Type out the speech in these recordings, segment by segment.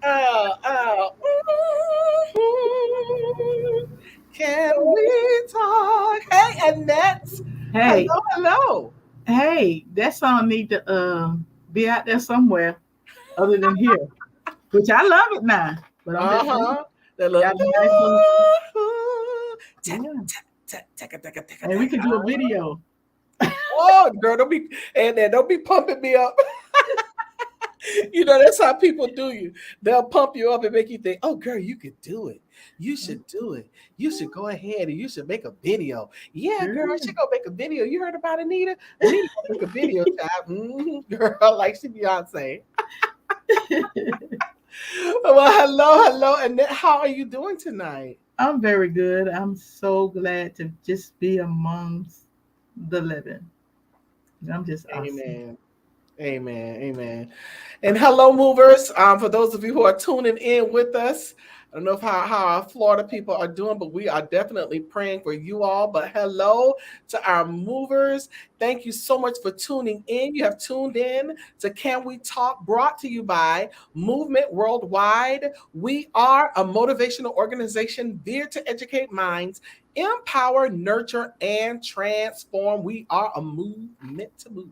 Oh, can we talk? Hey, Annette. Hey, Hello, hello. hey, that song need to be out there somewhere other than here. Which I love it now. But I'm just saying, Uh-huh. That look. got a nice little Tap, yeah. tap, tap, taka, taka, taka, And we taka. could do a video. Oh, girl, don't be and then don't be pumping me up. You know, that's how people do you. They'll pump you up and make you think, oh, girl, you could do it. You should do it. You should go ahead and you should make a video. Yeah, girl, Girl. she gonna make a video. You heard about Anita? Anita gonna make a video, child. Girl, like she Beyonce. Well, hello, hello. And how are you doing tonight? I'm very good. I'm so glad to just be amongst the living. I'm just awesome. Amen. Amen. Amen. And hello, movers. For those of you who are tuning in with us, I don't know if how our Florida people are doing, but we are definitely praying for you all. But hello to our movers. Thank you so much for tuning in. You have tuned in to Can We Talk, brought to you by Movement Worldwide. We are a motivational organization geared to educate minds, empower, nurture, and transform. We are a movement to move.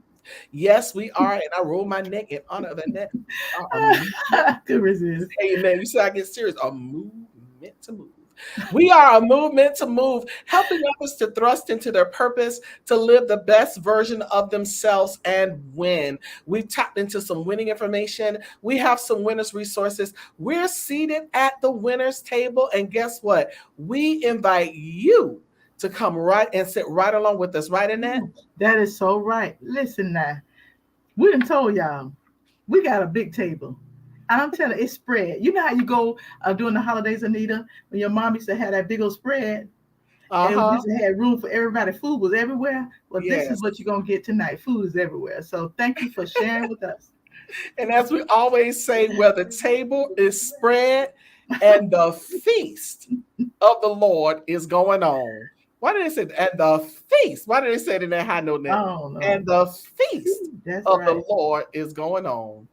Yes, we are, and I roll my neck in honor of Annette. We are a movement. Could resist. Amen. You see, I get serious. A movement to move. We are a movement to move, helping others to thrust into their purpose, to live the best version of themselves and win. We've tapped into some winning information. We have some winners' resources. We're seated at the winners' table, and guess what? We invite you to come right and sit right along with us, right, Annette? That is so right. Listen now. We done told y'all we got a big table. And I'm telling you, it's spread. You know how you go during the holidays, Anita, when your mom used to have that big old spread and we Uh-huh. used to have room for everybody. Food was everywhere. Well, this is Yes. what you're going to get tonight. Food is everywhere. So thank you for sharing with us. And as we always say, where the table is spread and the feast of the Lord is going on. Why did they say that? And the feast? Why did they say it in that high note net? Oh, no. And the feast That's of the right. Lord is going on.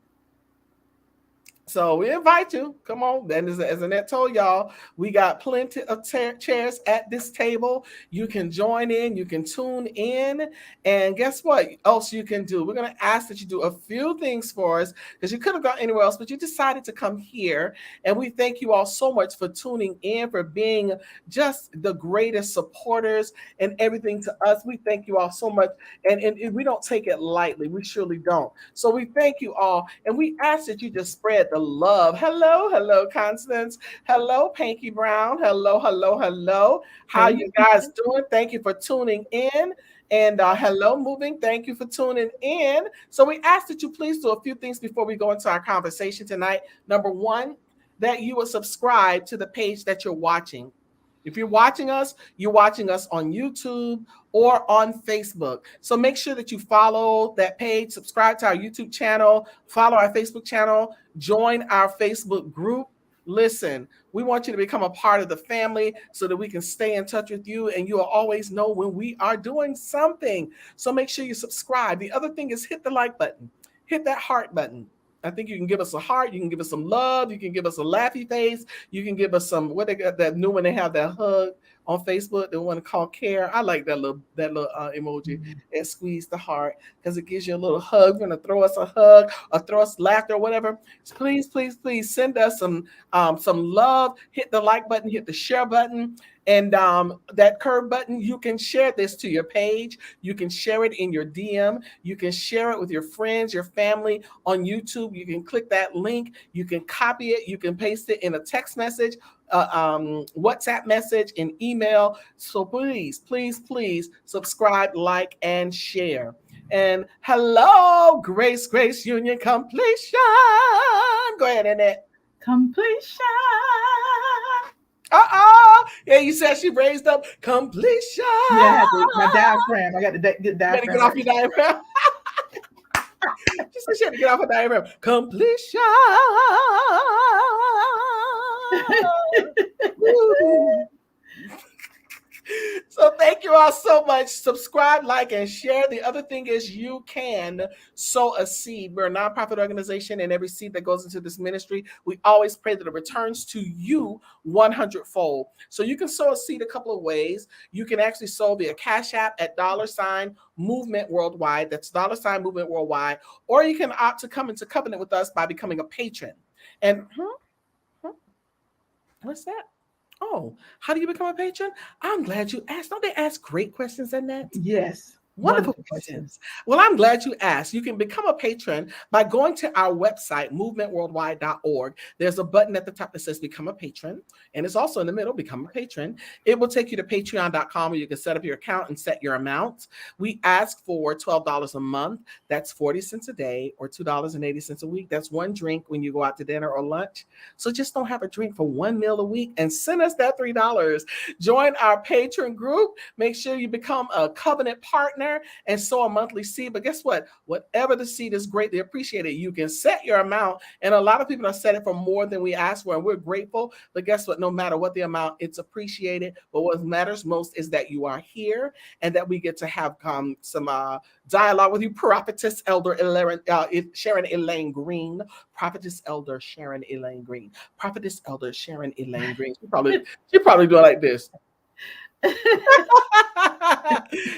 So we invite you. Come on. And as Annette told y'all, we got plenty of chairs at this table. You can join in. You can tune in. And guess what else you can do? We're going to ask that you do a few things for us because you could have gone anywhere else, but you decided to come here. And we thank you all so much for tuning in, for being just the greatest supporters and everything to us. We thank you all so much. And we don't take it lightly. We surely don't. So we thank you all. And we ask that you just spread the love. Hello, hello, Constance. Hello, Panky Brown. Hello, hello, hello. How Hey, you guys doing? Thank you for tuning in. And hello, moving. Thank you for tuning in. So we ask that you please do a few things before we go into our conversation tonight. Number one, that you will subscribe to the page that you're watching. If you're watching us on YouTube or on Facebook. So make sure that you follow that page, subscribe to our YouTube channel, follow our Facebook channel, join our Facebook group. Listen, we want you to become a part of the family so that we can stay in touch with you and you will always know when we are doing something. So make sure you subscribe. The other thing is hit the like button, hit that heart button. I think you can give us a heart. You can give us some love. You can give us a laughy face. You can give us some, what they got that new one, they have that hug on Facebook, the one called Care. I like that little emoji and squeeze the heart because it gives you a little hug. You're gonna throw us a hug or throw us laughter or whatever. Please, please, please send us some love. Hit the like button, hit the share button, and that curve button. You can share this to your page. You can share it in your DM. You can share it with your friends, your family on YouTube. You can click that link. You can copy it. You can paste it in a text message, WhatsApp message, and email. So please, please, please subscribe, like, and share. And hello, Grace, Grace Union Completion. Go ahead, Annette. completion. Yeah, you said she raised up completion. Yeah, I had my diaphragm. I got the good You had to get diaphragm off right. your diagram. She said she had to get off her diagram. Completion. Woo. So thank you all so much. Subscribe, like, and share. The other thing is you can sow a seed. We're a nonprofit organization, and every seed that goes into this ministry, we always pray that it returns to you 100-fold. So you can sow a seed a couple of ways. You can actually sow via Cash App at $Movement Worldwide. That's $Movement Worldwide. Or you can opt to come into covenant with us by becoming a patron. And what's that? Oh, how do you become a patron? I'm glad you asked. Don't they ask great questions, Annette? Yes. Wonderful questions. Well, I'm glad you asked. You can become a patron by going to our website, movementworldwide.org. There's a button at the top that says Become a Patron, and it's also in the middle, Become a Patron. It will take you to patreon.com where you can set up your account and set your amount. We ask for $12 a month. That's 40 cents a day or $2.80 a week. That's one drink when you go out to dinner or lunch. So just don't have a drink for one meal a week and send us that $3. Join our patron group. Make sure you become a covenant partner and sow a monthly seed. But guess what? Whatever the seed is greatly appreciated. You can set your amount, and a lot of people have set it for more than we asked for, and we're grateful. But guess what? No matter what the amount, it's appreciated. But what matters most is that you are here and that we get to have some dialogue with you. Prophetess Elder Sharon Elaine Green. Prophetess Elder Sharon Elaine Green. Prophetess Elder Sharon Elaine Green. She probably do it like this.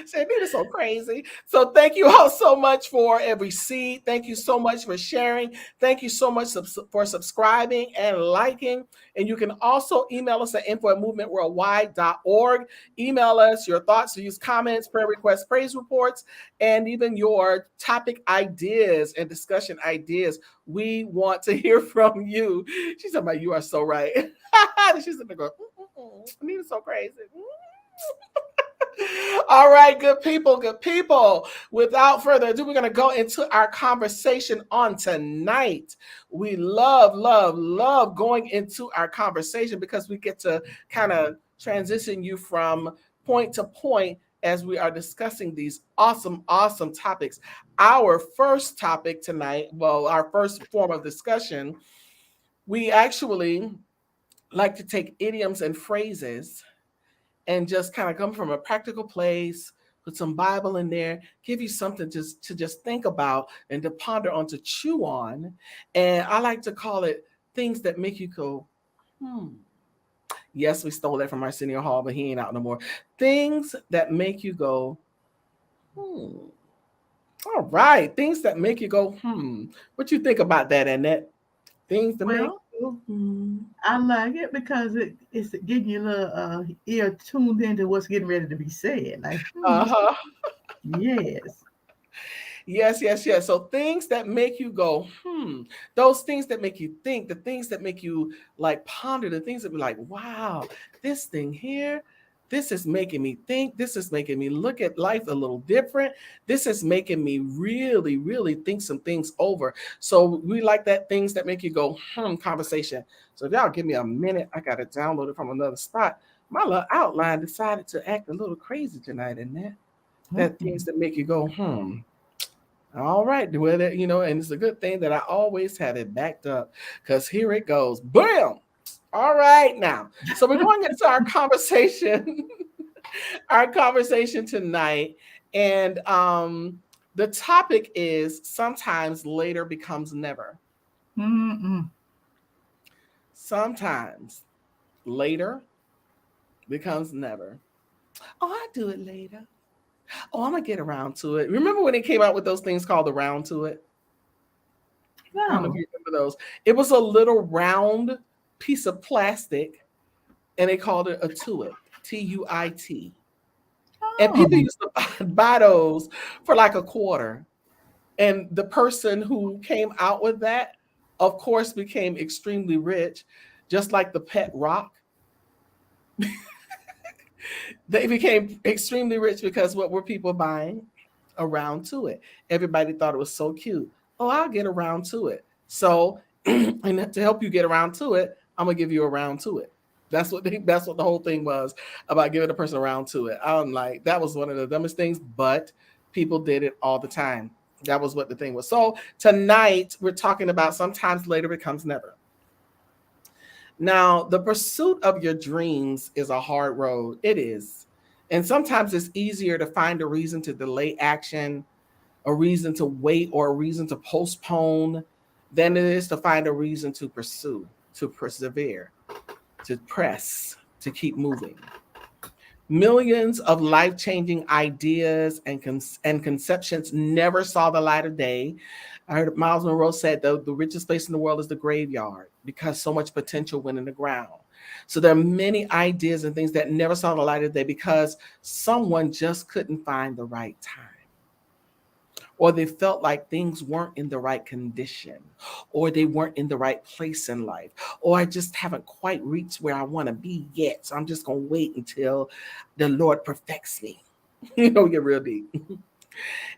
Say, Anita, so crazy. So thank you all so much for every seed. Thank you so much for sharing. Thank you so much for subscribing and liking. And you can also email us at info@movementworldwide.org. Email us your thoughts, use comments, prayer requests, praise reports, and even your topic ideas and discussion ideas. We want to hear from you. She's talking about, you are so right. She's in the go, Anita's so crazy. All right, good people, good people. Without further ado, we're going to go into our conversation on tonight. We love going into our conversation because we get to kind of transition you from point to point as we are discussing these awesome topics. Our first topic tonight, well, our first form of discussion, we actually like to take idioms and phrases and just kind of come from a practical place, put some Bible in there, give you something to just think about and to ponder on, to chew on. And I like to call it things that make you go, Yes, we stole that from Arsenio Hall, but he ain't out no more. Things that make you go, All right. Things that make you go, What you think about that, Annette? Things that make you go, I like it because it's getting your little ear tuned into what's getting ready to be said. Like, yes. Yes. So things that make you go, those things that make you think, the things that make you like ponder, the things that be like, wow, this thing here, this is making me think. This is making me look at life a little different. This is making me really think some things over. So we like that things that make you go, conversation. So if y'all give me a minute, I got to download it from another spot. My little outline decided to act a little crazy tonight, isn't that things that make you go, All right, well, and it's a good thing that I always have it backed up, because here it goes. Bam! All right, now. So we're going into our conversation, tonight. And the topic is sometimes later becomes never. Sometimes later becomes never. Oh, I'll do it later. Oh, I'm going to get around to it. Remember when it came out with those things called around to it? No. I don't know if you remember those. It was a little round piece of plastic, and they called it a tuit, Tuit. And people used to buy those for like a quarter. And the person who came out with that, of course, became extremely rich, just like the pet rock. They became extremely rich because what were people buying? Around to it. Everybody thought it was so cute. Oh, I'll get around to it. So, and to help you get around to it, I'm gonna give you around to it. That's what the whole thing was about, giving a person around to it. I'm like, that was one of the dumbest things, but people did it all the time. That was what the thing was. So tonight we're talking about sometimes later becomes never. Now, the pursuit of your dreams is a hard road. It is. And sometimes it's easier to find a reason to delay action, a reason to wait, or a reason to postpone than it is to find a reason to pursue, to persevere, to press, to keep moving. Millions of life-changing ideas and conceptions never saw the light of day. I heard Miles Monroe said the richest place in the world is the graveyard because so much potential went in the ground. So there are many ideas and things that never saw the light of day because someone just couldn't find the right time, or they felt like things weren't in the right condition, or they weren't in the right place in life, or I just haven't quite reached where I want to be yet. So I'm just going to wait until the Lord perfects me. Get real deep.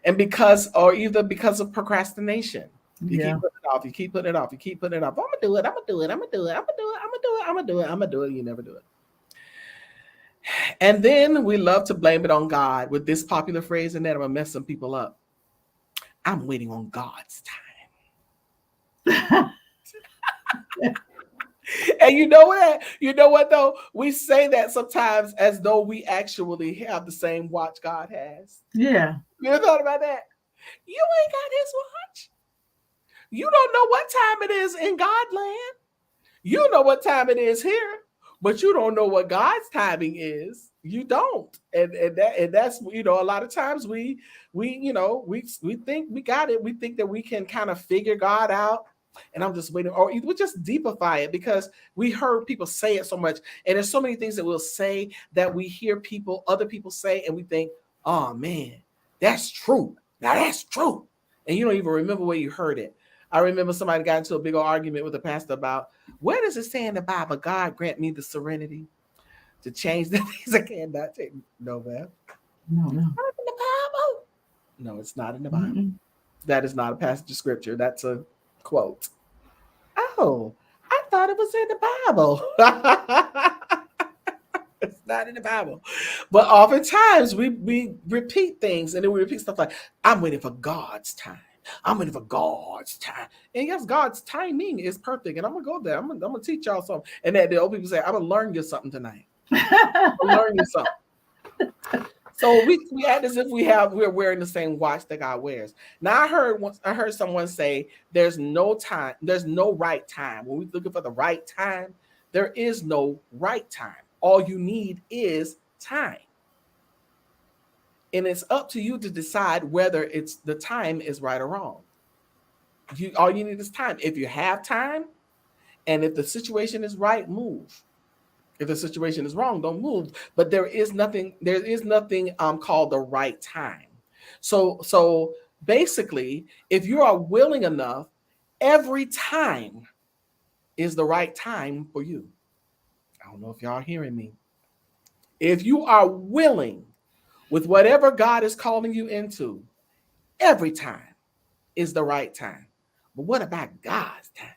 And either because of procrastination. You keep putting it off, you keep putting it off, you keep putting it off. I'm going to do it, I'm going to do it, I'm going to do it, I'm going to do it, I'm going to do it, I'm going to do it, I'm going to do it. You never do it. And then we love to blame it on God with this popular phrase, and that I'm going to mess some people up. I'm waiting on God's time. And you know what? You know what though? We say that sometimes as though we actually have the same watch God has. Yeah. You ever thought about that? You ain't got his watch. You don't know what time it is in Godland. You know what time it is here, but you don't know what God's timing is. You don't. And that's a lot of times we think we got it. We think that we can kind of figure God out. And I'm just waiting, or we just deepify it because we heard people say it so much. And there's so many things that we'll say that we hear other people say, and we think, oh man, that's true. Now that's true. And you don't even remember where you heard it. I remember somebody got into a big old argument with a pastor about, where does it say in the Bible, God grant me the serenity to change the things I cannot change? No, man. No. Not in the Bible. No, it's not in the Bible. Mm-mm. That is not a passage of scripture. That's a quote. Oh, I thought it was in the Bible. It's not in the Bible. But oftentimes we repeat things, and then we repeat stuff like, I'm waiting for God's time. I'm waiting for God's time. And yes, God's timing is perfect. And I'm going to go there. I'm going to teach y'all something. And that the old people say, I'm going to learn you something tonight. I'm going to learn you something. So we act as if we're wearing the same watch that God wears. Now I heard someone say there's no right time. When we're looking for the right time, there is no right time. All you need is time. And it's up to you to decide whether the time is right or wrong. All you need is time. If you have time, and if the situation is right, move. If the situation is wrong, don't move. But there is nothing called the right time. So basically, if you are willing enough, every time is the right time for you. I don't know if y'all are hearing me. If you are willing with whatever God is calling you into, every time is the right time. But what about God's time?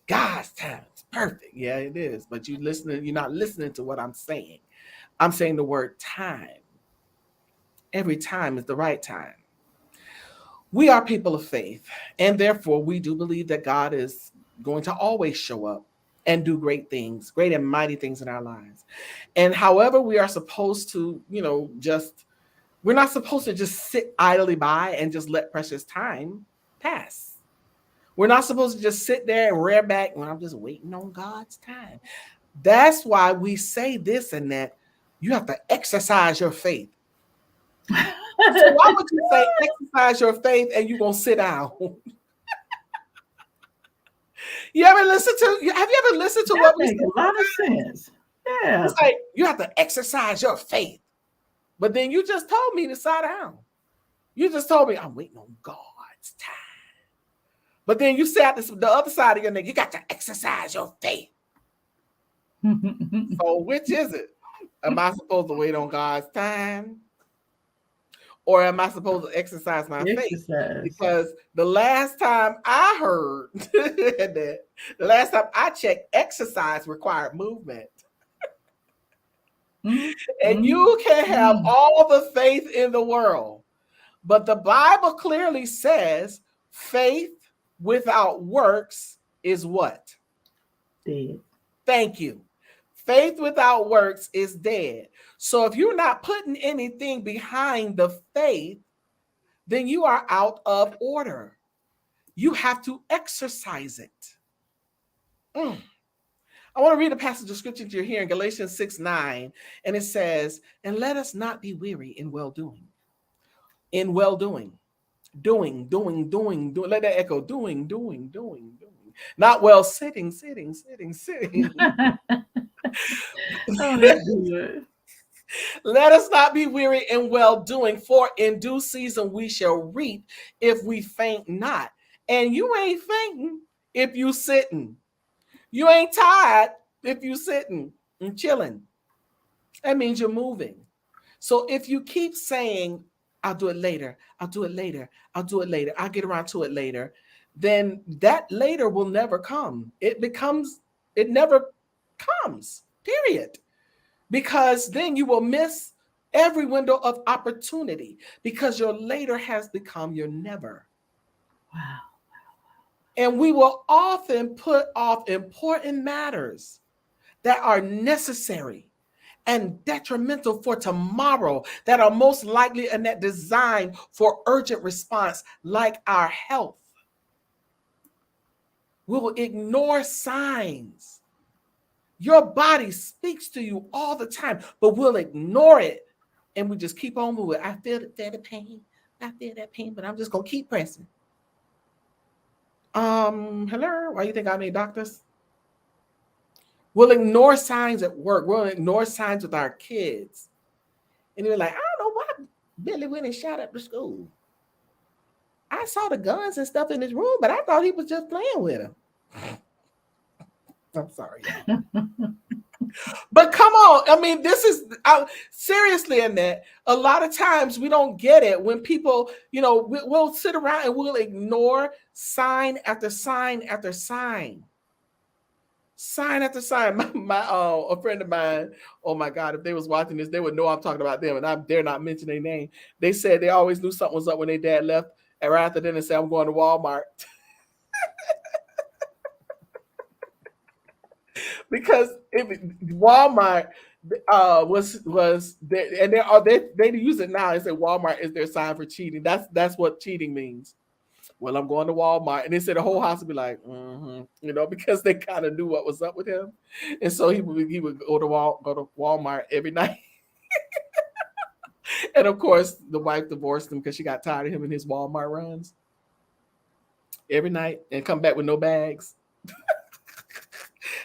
God's time is perfect. Yeah, it is. But you're not listening to what I'm saying. I'm saying the word time. Every time is the right time. We are people of faith, and therefore we do believe that God is going to always show up and do great things, great and mighty things in our lives. And however, we are supposed to, we're not supposed to just sit idly by and just let precious time pass. We're not supposed to just sit there and rear back when I'm just waiting on God's time. That's why we say this and that. You have to exercise your faith. So why would you say exercise your faith and you're going to sit down? Have you ever listened to that what we makes a lot of sense? Yeah. It's like you have to exercise your faith. But then you just told me to sit down. You just told me I'm waiting on God's time. But then you sat the other side of your neck. You got to exercise your faith. So which is it? Am I supposed to wait on God's time? Or am I supposed to exercise my faith? Because the last time I heard that, the last time I checked, exercise required movement. And you can have all the faith in the world. But the Bible clearly says faith without works is what? Dead. Thank you. Faith without works is dead. So if you're not putting anything behind the faith, then you are out of order. You have to exercise it. I want to read a passage of scripture to you here in Galatians 6:9, and it says, "And let us not be weary in well-doing." In well-doing. Doing. Let that echo. Doing. Not well sitting. Oh, that's good. Let us not be weary in well-doing, for in due season we shall reap if we faint not. And you ain't fainting if you sitting. You ain't tired if you sitting and chilling. That means you're moving. So if you keep saying, I'll do it later, I'll do it later, I'll do it later, I'll get around to it later, then that later will never come. It never comes, period. Because then you will miss every window of opportunity because your later has become your never. Wow. And we will often put off important matters that are necessary and detrimental for tomorrow, that are most likely and that designed for urgent response, like our health. We will ignore signs. Your body speaks to you all the time, but we'll ignore it and we just keep on moving. I feel the pain. I feel that pain, but I'm just gonna keep pressing. Hello. Why do you think I need doctors? We'll ignore signs at work. We'll ignore signs with our kids. And you're like, I don't know why Billy went and shot up the school. I saw the guns and stuff in his room, but I thought he was just playing with them. I'm sorry. But come on. I mean, this is seriously, Annette. A lot of times we don't get it when people, we'll sit around and we'll ignore sign after sign after sign. Sign after sign. A friend of mine, oh my God, if they was watching this, they would know I'm talking about them, and I dare not mention their name. They said they always knew something was up when their dad left, and right after dinner said, I'm going to Walmart. Because Walmart was there, and they use it now. They say Walmart is their sign for cheating. That's what cheating means. Well, I'm going to Walmart. And they said the whole house would be like, because they kind of knew what was up with him. And so he would go to Walmart every night. And of course, the wife divorced him because she got tired of him and his Walmart runs every night and come back with no bags.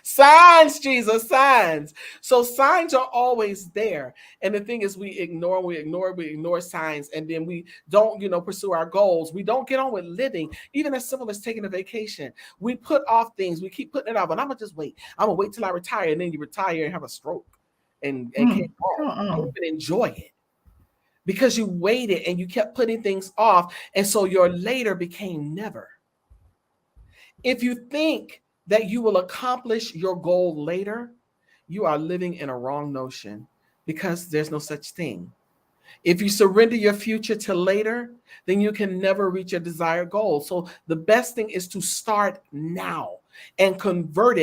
Signs, Jesus, signs. So signs are always there. And the thing is, we ignore signs, and then we don't, pursue our goals. We don't get on with living, even as simple as taking a vacation. We put off things. We keep putting it off. And I'm going to just wait. I'm going to wait till I retire. And then you retire and have a stroke and can't even enjoy it because you waited and you kept putting things off. And so your later became never. If you think that you will accomplish your goal later, you are living in a wrong notion because there's no such thing. If you surrender your future to later, then you can never reach your desired goal. So the best thing is to start now and convert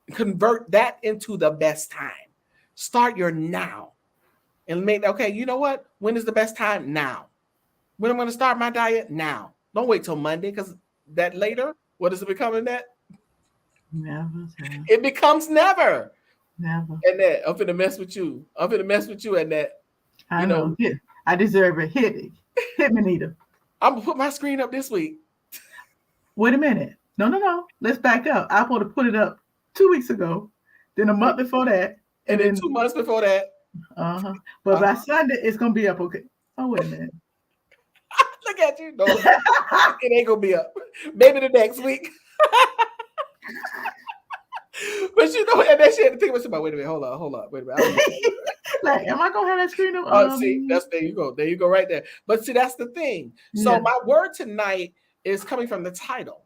that into the best time. Start your now and okay, you know what? When is the best time? Now. When I'm going to start my diet? Now. Don't wait till Monday, because that later, what is it becoming that? Never. It becomes never. Never. And that I'm finna mess with you. And that. I know. I deserve it. Hit me, Anita. I'm gonna put my screen up this week. Wait a minute. No. Let's back up. I want to put it up 2 weeks ago, then a month before that, and then 2 months before that. But by Sunday, it's gonna be up. Okay. Oh, wait a minute. Look at you. No, it ain't gonna be up. Maybe the next week. But and that she had to think about. Wait a minute. Hold up. Wait a minute. Like, am I gonna have that screen up? See, there you go. There you go, right there. But see, that's the thing. So my word tonight is coming from the title.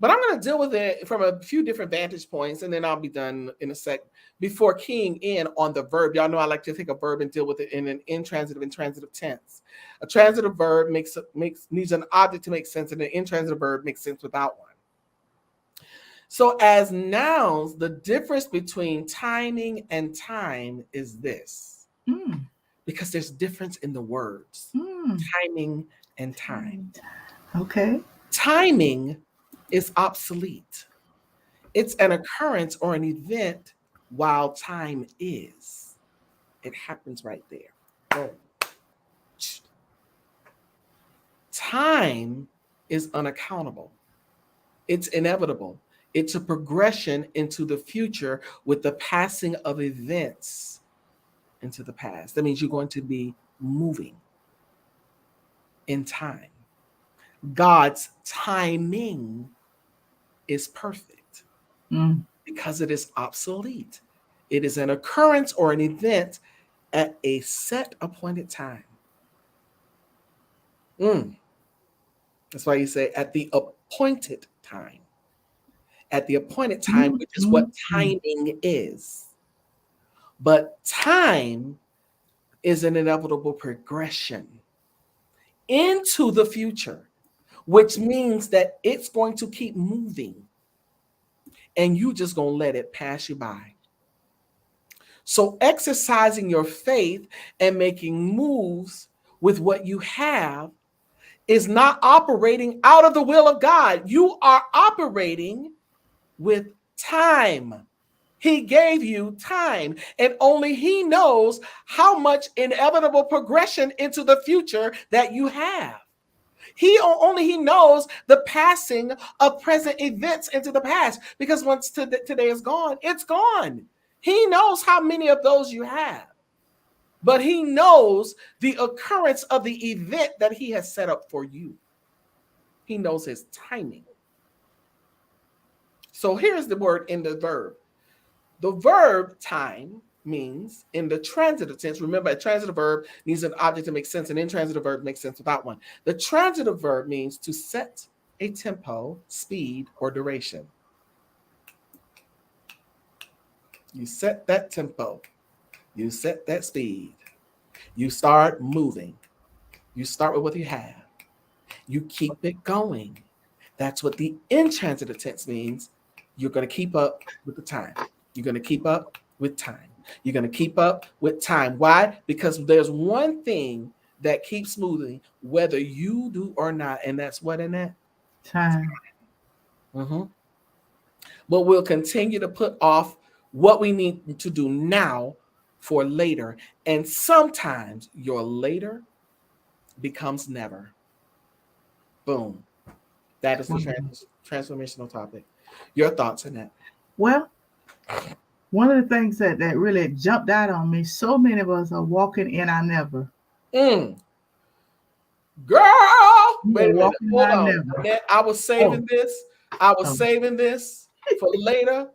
But I'm going to deal with it from a few different vantage points, and then I'll be done in a sec. Before keying in on the verb, y'all know I like to take a verb and deal with it in an intransitive and transitive tense. A transitive verb needs an object to make sense, and an intransitive verb makes sense without one. So as nouns, the difference between timing and time is this, Mm. because there's difference in the words, Mm. timing and time. Okay. Timing is obsolete. It's an occurrence or an event, while time is. It happens right there. Boom. Time is unaccountable. It's inevitable. It's a progression into the future with the passing of events into the past. That means you're going to be moving in time. God's timing is perfect Mm. because it is obsolete. It is an occurrence or an event at a set appointed time. Mm. That's why you say at the appointed time. At the appointed time, Mm. which is what Mm. Mm. timing is. But time is an inevitable progression into the future, which means that it's going to keep moving and you just going to let it pass you by. So exercising your faith and making moves with what you have is not operating out of the will of God. You are operating with time. He gave you time, and only He knows how much inevitable progression into the future that you have. Only He knows the passing of present events into the past, because once today is gone, it's gone. He knows how many of those you have, but He knows the occurrence of the event that He has set up for you. He knows His timing. So here's the word in the verb. The verb time means in the transitive tense. Remember, a transitive verb needs an object to make sense. An intransitive verb makes sense without one. The transitive verb means to set a tempo, speed, or duration. You set that tempo. You set that speed. You start moving. You start with what you have. You keep it going. That's what the intransitive tense means. You're going to keep up with the time. You're going to keep up with time. You're going to keep up with time. Why? Because there's one thing that keeps moving, whether you do or not, and that's what, Annette? Time. Mm-hmm. But we'll continue to put off what we need to do now for later. And sometimes your later becomes never. Boom. That is the transformational topic. Your thoughts on that? Well, one of the things that really jumped out on me, so many of us are walking in our never. Mm. Girl, We wait are a minute. walking in Hold our on. never. Annette, I was saving this. I was Oh. saving this for later.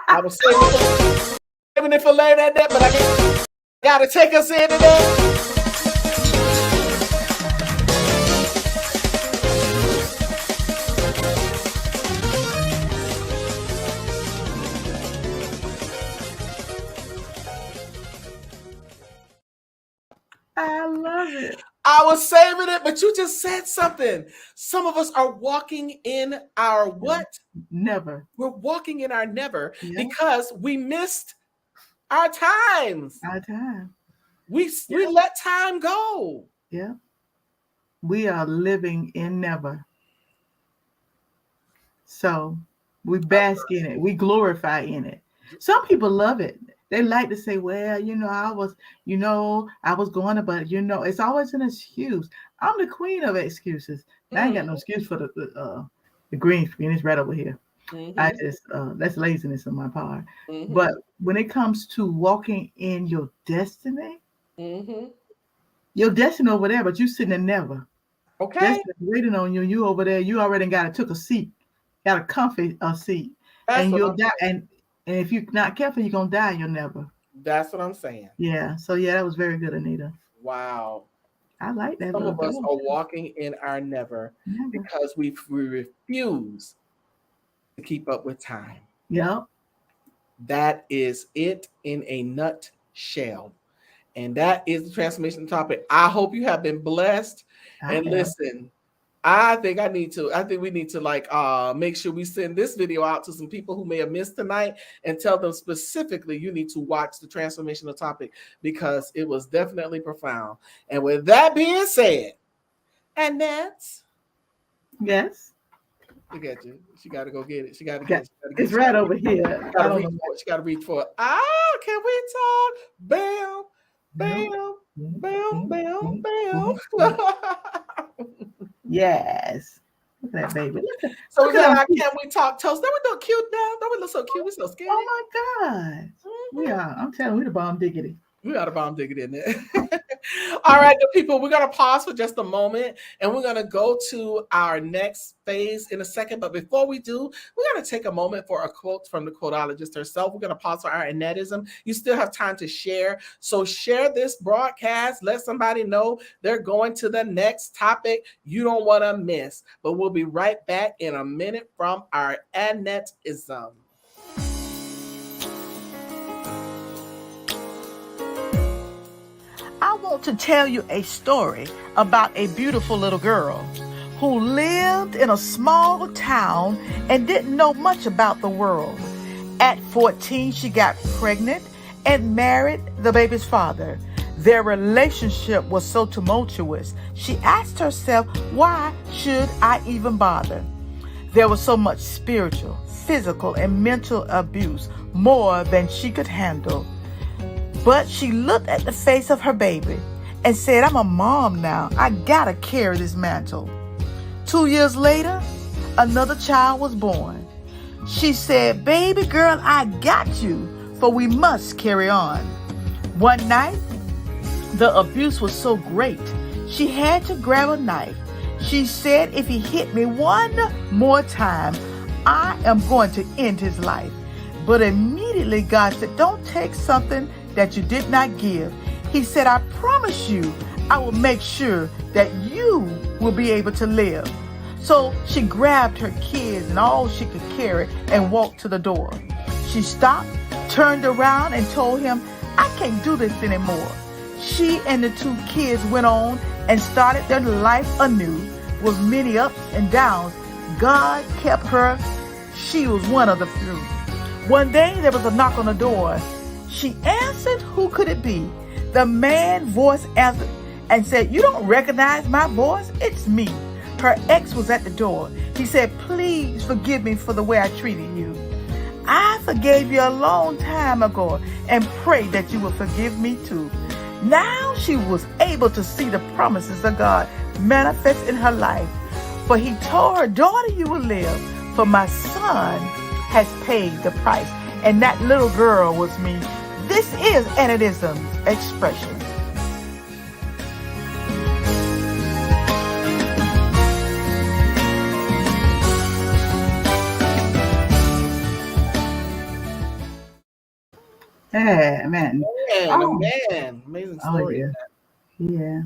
I was saving it for later, Annette, but I gotta take us in today. I love it. I was saving it, but you just said something. Some of us are walking in our what? Never. We're walking in our never Yeah. because we missed our times. Our time. We let time go. Yeah. We are living in never. So we bask in it. We glorify in it. Some people love it. They like to say, well, I was going to, but it's always an excuse. I'm the queen of excuses. I ain't got no excuse for the green screen. It's right over here. Mm-hmm. I just that's laziness on my part. Mm-hmm. But when it comes to walking in your destiny, your destiny over there, but you sitting there never. Okay. Destiny waiting on you. You over there. You already took a seat, got a comfy seat, and you'll die. And if you're not careful, you're gonna die. You'll never. That's what I'm saying. Yeah. So that was very good, Anita. Wow. I like that. Some of us are walking in our never because we refuse to keep up with time. Yep. That is it in a nutshell. And that is the transformation topic. I hope you have been blessed. And listen, I think we need to like make sure we send this video out to some people who may have missed tonight and tell them specifically you need to watch the transformational topic because it was definitely profound. And with that being said, Annette. Yes. Look at you. She got to go get it. She got to Yeah, get it. it's right over here. She got to reach for it. She got to reach for it. Can we talk? Bam, bam, bam, bam, bam. Yes. Look at that baby. So we got our Can We Talk toast. Don't we look cute now? Don't we look so cute? We're so scared. Oh my God. We are. I'm telling you, we the bomb diggity. We got a bomb diggity in there. All right, good people, we're going to pause for just a moment and we're going to go to our next phase in a second. But before we do, we're going to take a moment for a quote from the quotologist herself. We're going to pause for our Annettism. You still have time to share. So share this broadcast. Let somebody know they're going to the next topic you don't want to miss. But we'll be right back in a minute from our Annettism. I want to tell you a story about a beautiful little girl who lived in a small town and didn't know much about the world. At 14, she got pregnant and married the baby's father. Their relationship was so tumultuous. She asked herself, why should I even bother? There was so much spiritual, physical, and mental abuse, more than she could handle. But she looked at the face of her baby and said, I'm a mom now. I gotta carry this mantle. 2 years later, another child was born. She said, baby girl, I got you, for we must carry on. One night, the abuse was so great, she had to grab a knife. She said, if he hit me one more time, I am going to end his life. But immediately God said, don't take something that you did not give. He said, I promise you, I will make sure that you will be able to live. So she grabbed her kids and all she could carry and walked to the door. She stopped, turned around and told him, I can't do this anymore. She and the 2 kids went on and started their life anew with many ups and downs. God kept her. She was one of the few. One day there was a knock on the door. She answered, who could it be? The man's voice answered and said, you don't recognize my voice? It's me. Her ex was at the door. He said, please forgive me for the way I treated you. I forgave you a long time ago and pray that you will forgive me too. Now she was able to see the promises of God manifest in her life. For he told her, daughter, you will live, for my son has paid the price. And that little girl was me. This is Annettism's expression. Yeah, man. Man. Amazing story. Yeah.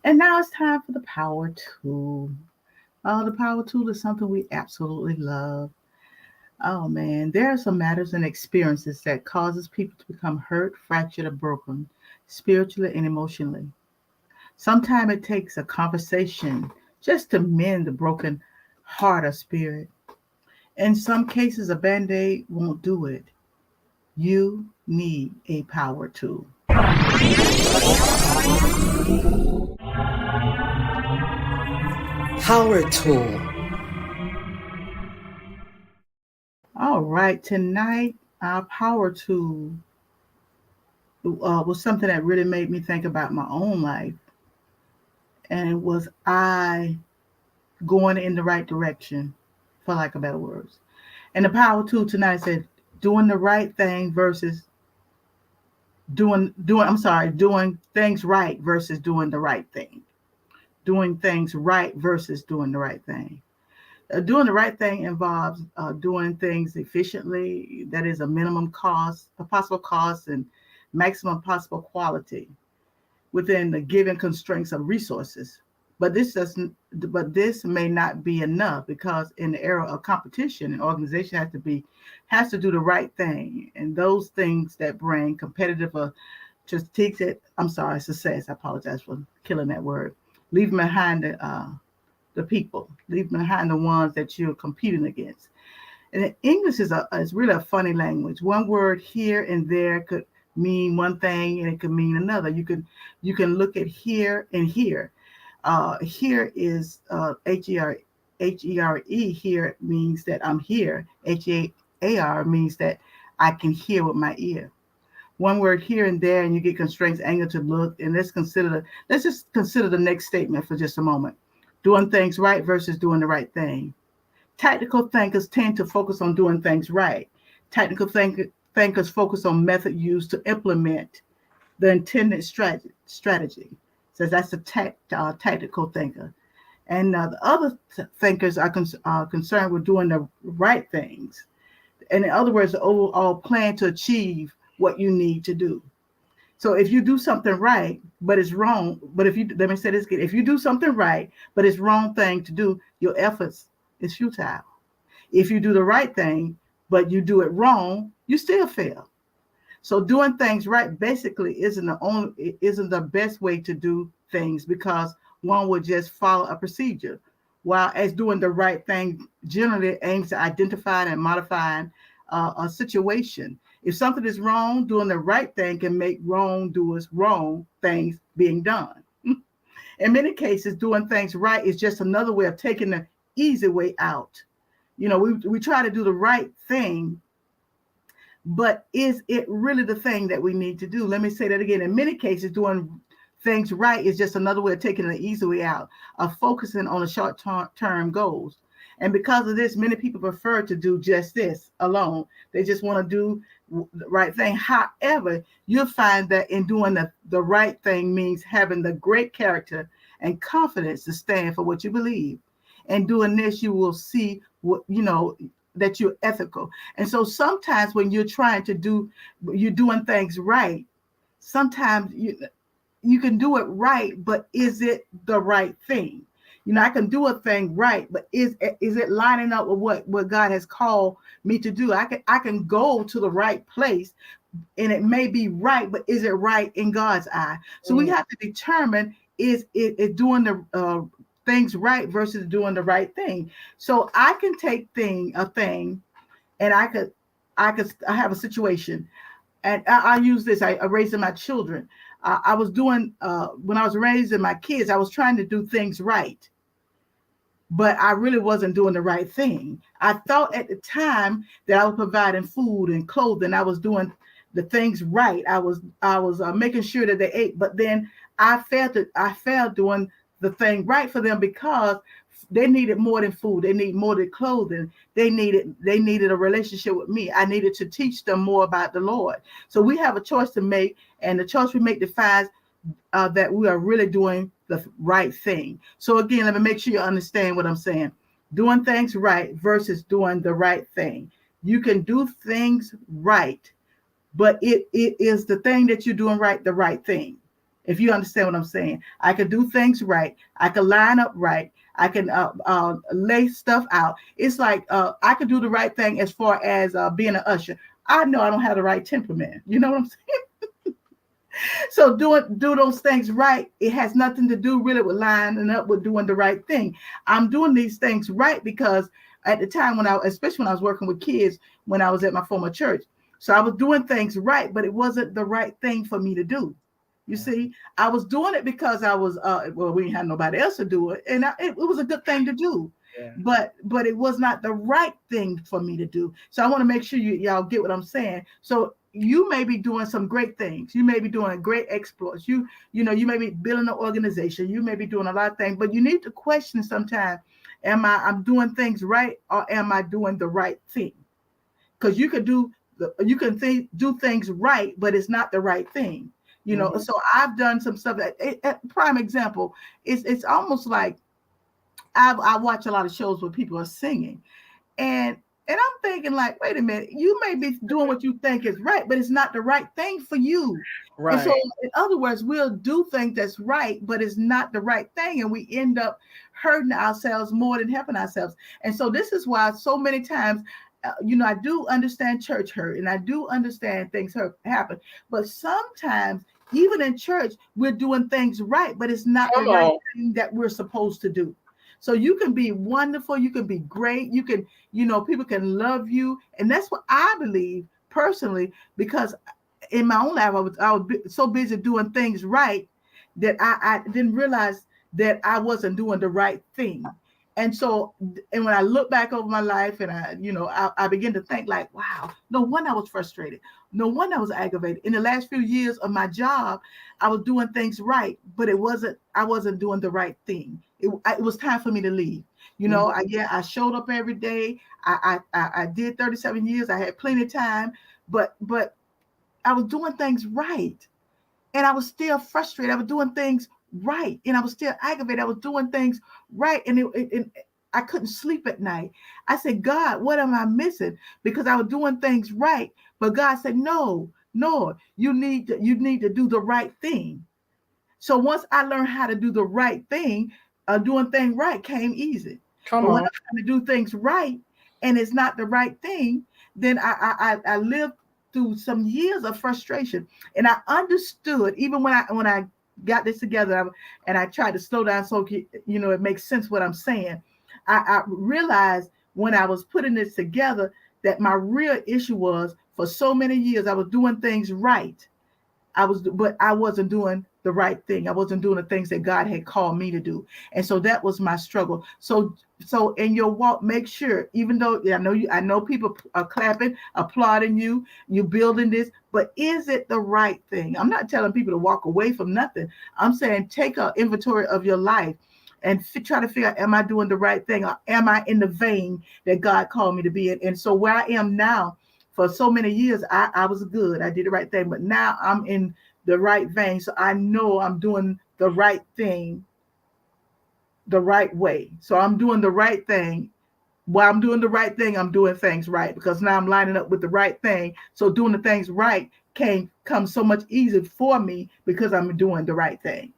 And now it's time for the power tool. The power tool is something we absolutely love. Oh man, there are some matters and experiences that causes people to become hurt, fractured, or broken, spiritually and emotionally. Sometimes it takes a conversation just to mend the broken heart or spirit. In some cases, a Band-Aid won't do it. You need a power tool. Power tool. All right, tonight our power tool was something that really made me think about my own life. And was I going in the right direction, for lack of better words? And the power tool tonight said doing the right thing versus doing things right versus doing the right thing. Doing things right versus doing the right thing. Doing the right thing involves doing things efficiently, that is a minimum cost, a possible cost, and maximum possible quality within the given constraints of resources. But this may not be enough, because in the era of competition, an organization has to do the right thing, and those things that bring competitive success. I apologize for killing that word. Leaving behind the people, leave behind the ones that you're competing against. And English is really a funny language. One word here and there could mean one thing and it could mean another. You can look at here and here. Here is H-E-R-E. Here means that I'm here. H-A-R means that I can hear with my ear. One word here and there, and you get constraints, anger to look. And let's just consider the next statement for just a moment. Doing things right versus doing the right thing. Tactical thinkers tend to focus on doing things right. Technical thinkers focus on method used to implement the intended strategy. So that's a tactical thinker. And the other thinkers are concerned with doing the right things. And in other words, the overall plan to achieve what you need to do. So if you do something right, but it's wrong, but if you, let me say this again, if you do something right, but it's wrong thing to do, your efforts is futile. If you do the right thing, but you do it wrong, you still fail. So doing things right basically isn't the best way to do things because one would just follow a procedure. While as doing the right thing generally aims to identify and modify a situation. If something is wrong, doing the right thing can make wrongdoers wrong things being done. In many cases, doing things right is just another way of taking the easy way out. We try to do the right thing, but is it really the thing that we need to do? Let me say that again. In many cases, doing things right is just another way of taking the easy way out, of focusing on the short-term goals. And because of this, many people prefer to do just this alone. They just want to do the right thing. However, you'll find that in doing the right thing means having the great character and confidence to stand for what you believe. And doing this, you will see that you're ethical. And so sometimes when you're doing things right, sometimes you can do it right, but is it the right thing? I can do a thing right, but is it lining up with what God has called me to do? I can go to the right place, and it may be right, but is it right in God's eye? So we have to determine is it doing the things right versus doing the right thing. So I can take a thing, and I have a situation, and I use this. I raising my children. I was doing when I was raising my kids, I was trying to do things right, but I really wasn't doing the right thing. I thought at the time that I was providing food and clothing. I was doing the things right. I was making sure that they ate, but then I failed doing the thing right for them because they needed more than food. They need more than clothing. They needed a relationship with me. I needed to teach them more about the Lord. So we have a choice to make, and the choice we make defines that we are really doing the right thing. So again, let me make sure you understand what I'm saying. Doing things right versus doing the right thing. You can do things right, but it is the thing that you're doing right, the right thing. If you understand what I'm saying, I can do things right. I can line up right. I can lay stuff out. It's like I can do the right thing as far as being an usher. I know I don't have the right temperament. You know what I'm saying? So do those things right. It has nothing to do really with lining up with doing the right thing. I'm doing these things right because at the time especially when I was working with kids, when I was at my former church, so I was doing things right, but it wasn't the right thing for me to do. You see, I was doing it because I was, we didn't have nobody else to do it. And it was a good thing to do, but it was not the right thing for me to do. So I want to make sure y'all get what I'm saying. So you may be doing some great things. You may be doing great exploits. You may be building an organization. You may be doing a lot of things, but you need to question sometimes, I'm doing things right or am I doing the right thing? Because you can do things right, but it's not the right thing. So I've done some stuff prime example, it's almost like I watch a lot of shows where people are singing and I'm thinking like, wait a minute, you may be doing what you think is right, but it's not the right thing for you. Right. And so in other words, we'll do things that's right, but it's not the right thing. And we end up hurting ourselves more than helping ourselves. And so this is why so many times I do understand church hurt and I do understand things happen, but sometimes even in church, we're doing things right, but it's not the right thing that we're supposed to do. So you can be wonderful, you can be great, you can, people can love you. And that's what I believe personally, because in my own life, I was so busy doing things right that I didn't realize that I wasn't doing the right thing. And so, and when I look back over my life and I begin to think like, wow, no wonder I was frustrated. No wonder I was aggravated. In the last few years of my job, I was doing things right, but I wasn't doing the right thing. It was time for me to leave. I showed up every day. I did 37 years. I had plenty of time, but I was doing things right. And I was still frustrated. I was doing things right. And I was still aggravated. I was doing things right. And I couldn't sleep at night. I said, God, what am I missing? Because I was doing things right. But God said, no, you need to do the right thing. So once I learned how to do the right thing, doing things right came easy. Come But when on. I'm trying to do things right and it's not the right thing, then I lived through some years of frustration. And I understood, even when I got this together and I tried to slow down so it makes sense what I'm saying. I realized when I was putting this together that my real issue was, for so many years I was doing things right. But I wasn't doing the right thing. I wasn't doing the things that God had called me to do. And so that was my struggle. So in your walk, make sure, even though I know people are clapping, applauding you building this, but is it the right thing? I'm not telling people to walk away from nothing. I'm saying take an inventory of your life and try to figure out, am I doing the right thing, or am I in the vein that God called me to be in? And so where I am now, for so many years, I was good. I did the right thing, but now I'm in the right vein. So I know I'm doing the right thing the right way. So I'm doing the right thing. While I'm doing the right thing, I'm doing things right, because now I'm lining up with the right thing. So doing the things right can come so much easier for me because I'm doing the right thing.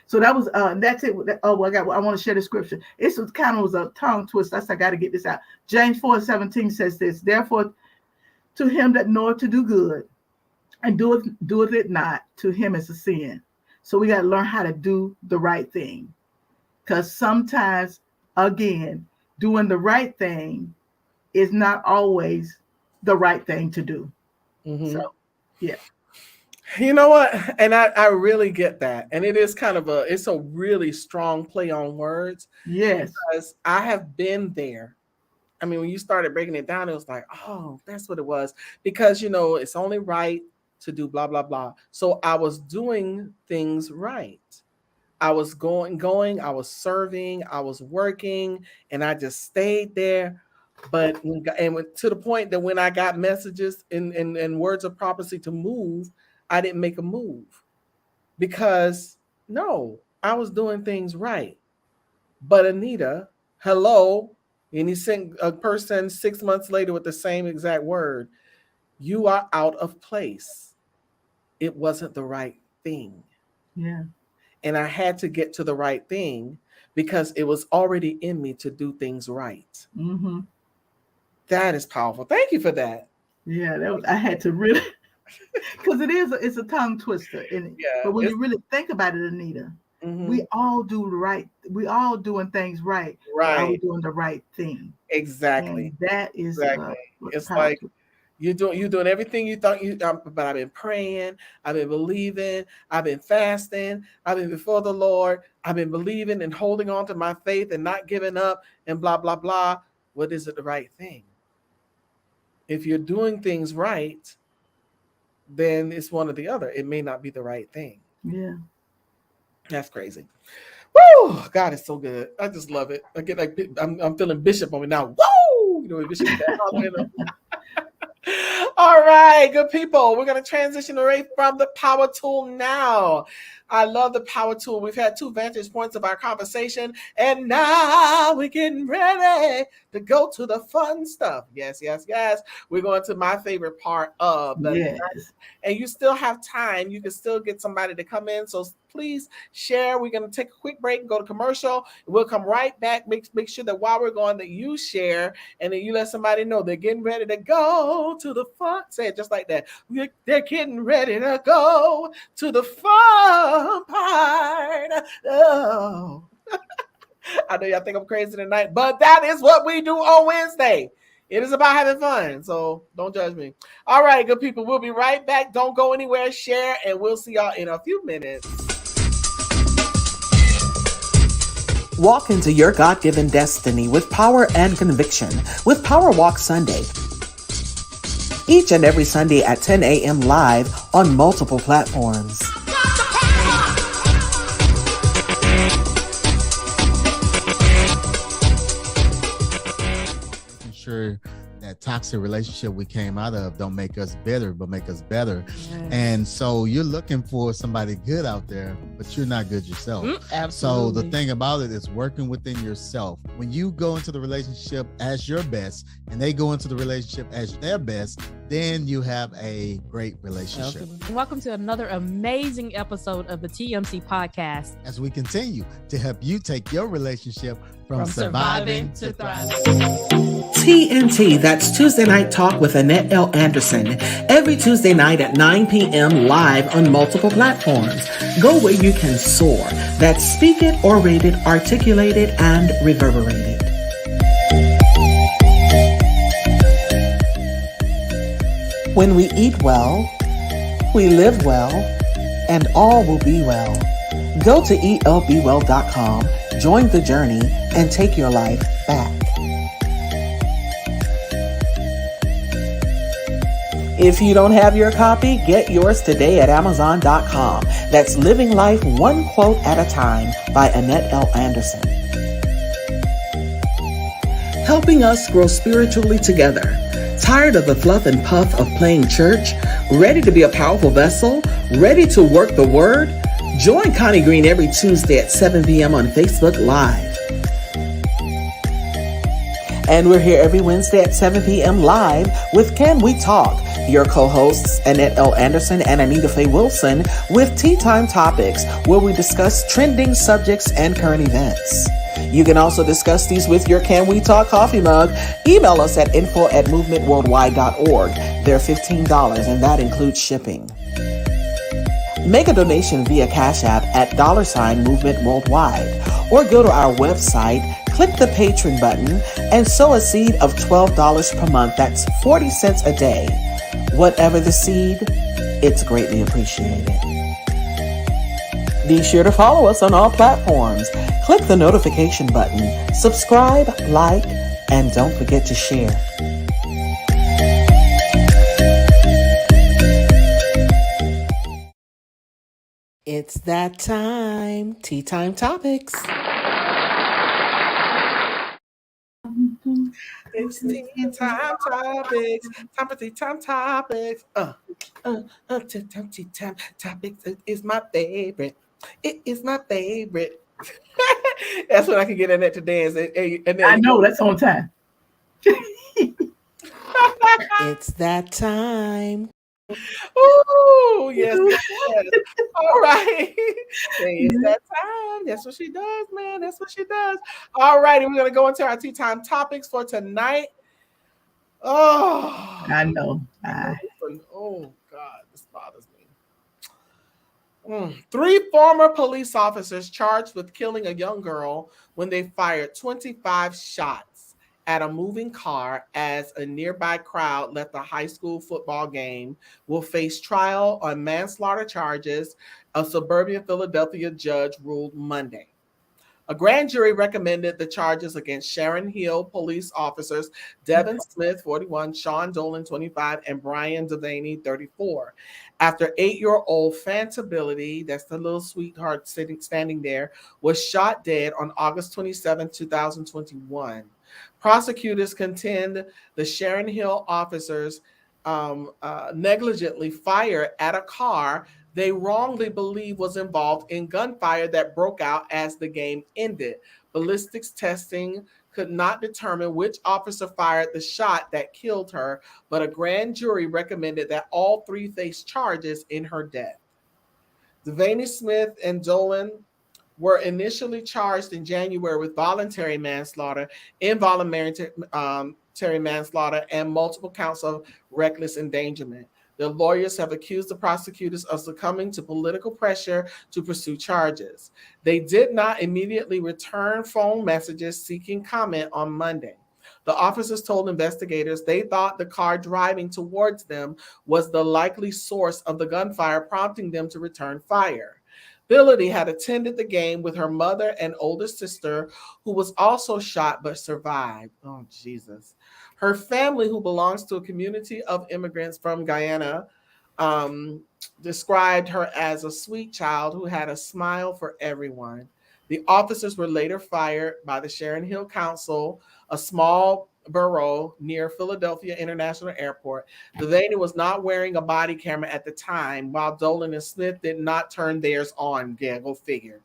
So that was that's it. I want to share the scripture. This was a tongue twist. I got to get this out. James 4:17 says this. Therefore, to him that knoweth to do good and doeth it not, to him is a sin. So we got to learn how to do the right thing, because sometimes, again, doing the right thing is not always the right thing to do. Mm-hmm. So, yeah. You know what? And I really get that. And it is it's a really strong play on words, Yes. because I have been there. I mean, when you started breaking it down, it was like, oh, that's what it was. Because, it's only right to do blah, blah, blah. So I was doing things right. I was going, I was serving, I was working, and I just stayed there. But to the point that when I got messages and words of prophecy to move, I didn't make a move, because no, I was doing things right. But Anita, hello, and he sent a person 6 months later with the same exact word. You are out of place. It wasn't the right thing. Yeah. And I had to get to the right thing because it was already in me to do things right. Mm-hmm. That is powerful. Thank you for that. Yeah, I had to really, because it's a tongue twister. Yeah, But when it's you really think about it, Anita, mm-hmm. we all do the right. We all doing things right, but are we Right. doing the right thing? Exactly. And that is Exactly. what It's power like to. you're doing everything you thought but I've been praying, I've been believing, I've been fasting, I've been before the Lord, I've been believing and holding on to my faith and not giving up and blah blah blah. What is it the right thing? If you're doing things right, then it's one or the other. It may not be the right thing. Yeah. That's crazy. Woo! God is so good. I just love it. I get like I'm feeling Bishop on me now. Woo! Bishop. All right, good people. We're going to transition away from the power tool now. I love the power tool. We've had 2 vantage points of our conversation, and now we're getting ready to go to the fun stuff. Yes, yes, yes. We're going to my favorite part of the night. Yes. And you still have time. You can still get somebody to come in. So please share. We're going to take a quick break and go to commercial. We'll come right back. Make sure that while we're going that you share, and then you let somebody know they're getting ready to go to the fun. Say it just like that. They're getting ready to go to the fun part. Oh. I know y'all think I'm crazy tonight, but that is what we do on Wednesday. It is about having fun, so don't judge me. All right, good people, we'll be right back. Don't go anywhere, share, and we'll see y'all in a few minutes. Walk into your God-given destiny with power and conviction with Power Walk Sunday. Each and every Sunday at 10 a.m. live on multiple platforms. Making sure that toxic relationship we came out of don't make us bitter, but make us better. Yes. And so you're looking for somebody good out there, but you're not good yourself. Absolutely. So the thing about it is working within yourself. When you go into the relationship as your best and they go into the relationship as their best, then you have a great relationship. Absolutely. Welcome to another amazing episode of the TMC podcast. As we continue to help you take your relationship from surviving to thriving. TNT, that's Tuesday Night Talk with Annette L. Anderson. Every Tuesday night at 9 p.m. live on multiple platforms. Go where you can soar. That's speak it, orated, articulated, and reverberated. When we eat well, we live well, and all will be well. Go to elbwell.com, join the journey, and take your life back. If you don't have your copy, get yours today at Amazon.com. That's Living Life One Quote at a Time by Annette L. Anderson. Helping us grow spiritually together. Tired of the fluff and puff of playing church? Ready to be a powerful vessel? Ready to work the word? Join Connie Green every Tuesday at 7 p.m. on Facebook Live. And we're here every Wednesday at 7 p.m. live with Can We Talk? Your co-hosts, Annette L. Anderson and Anita Faye Wilson, with Tea Time Topics, where we discuss trending subjects and current events. You can also discuss these with your Can We Talk coffee mug. Email us at info@movementworldwide.org. They're $15, and that includes shipping. Make a donation via Cash App at $Movement Worldwide, or go to our website, click the Patreon button, and sow a seed of $12 per month. That's 40 cents a day. Whatever the seed, it's greatly appreciated. Be sure to follow us on all platforms. Click the notification button, subscribe, like, and don't forget to share. It's that time. Tea Time Topics. It's Tea Time Topics. Time for Tea Time Topics. Tea Time Topics. It is my favorite. It is my favorite. That's when I can get Annette to dance. And then I know, that's on time. It's that time. Oh, yes, yes. All right. It's that time. That's what she does, man. That's what she does. All righty. We're going to go into our Tea Time Topics for tonight. Oh. I know. Oh, God. This bothers me. 3 former police officers charged with killing a young girl when they fired 25 shots at a moving car as a nearby crowd left a high school football game will face trial on manslaughter charges, a suburban Philadelphia judge ruled Monday. A grand jury recommended the charges against Sharon Hill police officers Devin Smith, 41, Sean Dolan, 25, and Brian Devaney, 34. After 8-year-old Fantability, that's the little sweetheart standing there, was shot dead on August 27, 2021. Prosecutors contend the Sharon Hill officers negligently fired at a car they wrongly believe was involved in gunfire that broke out as the game ended. Ballistics testing could not determine which officer fired the shot that killed her, but a grand jury recommended that all 3 face charges in her death. Devaney, Smith, and Dolan were initially charged in January with voluntary manslaughter, involuntary manslaughter, and multiple counts of reckless endangerment. Their lawyers have accused the prosecutors of succumbing to political pressure to pursue charges. They did not immediately return phone messages seeking comment on Monday. The officers told investigators they thought the car driving towards them was the likely source of the gunfire, prompting them to return fire. Billity had attended the game with her mother and older sister, who was also shot but survived. Oh, Jesus. Her family, who belongs to a community of immigrants from Guyana, described her as a sweet child who had a smile for everyone. The officers were later fired by the Sharon Hill Council, a small borough near Philadelphia International Airport. Delaney was not wearing a body camera at the time, while Dolan and Smith did not turn theirs on. Yeah, go figure.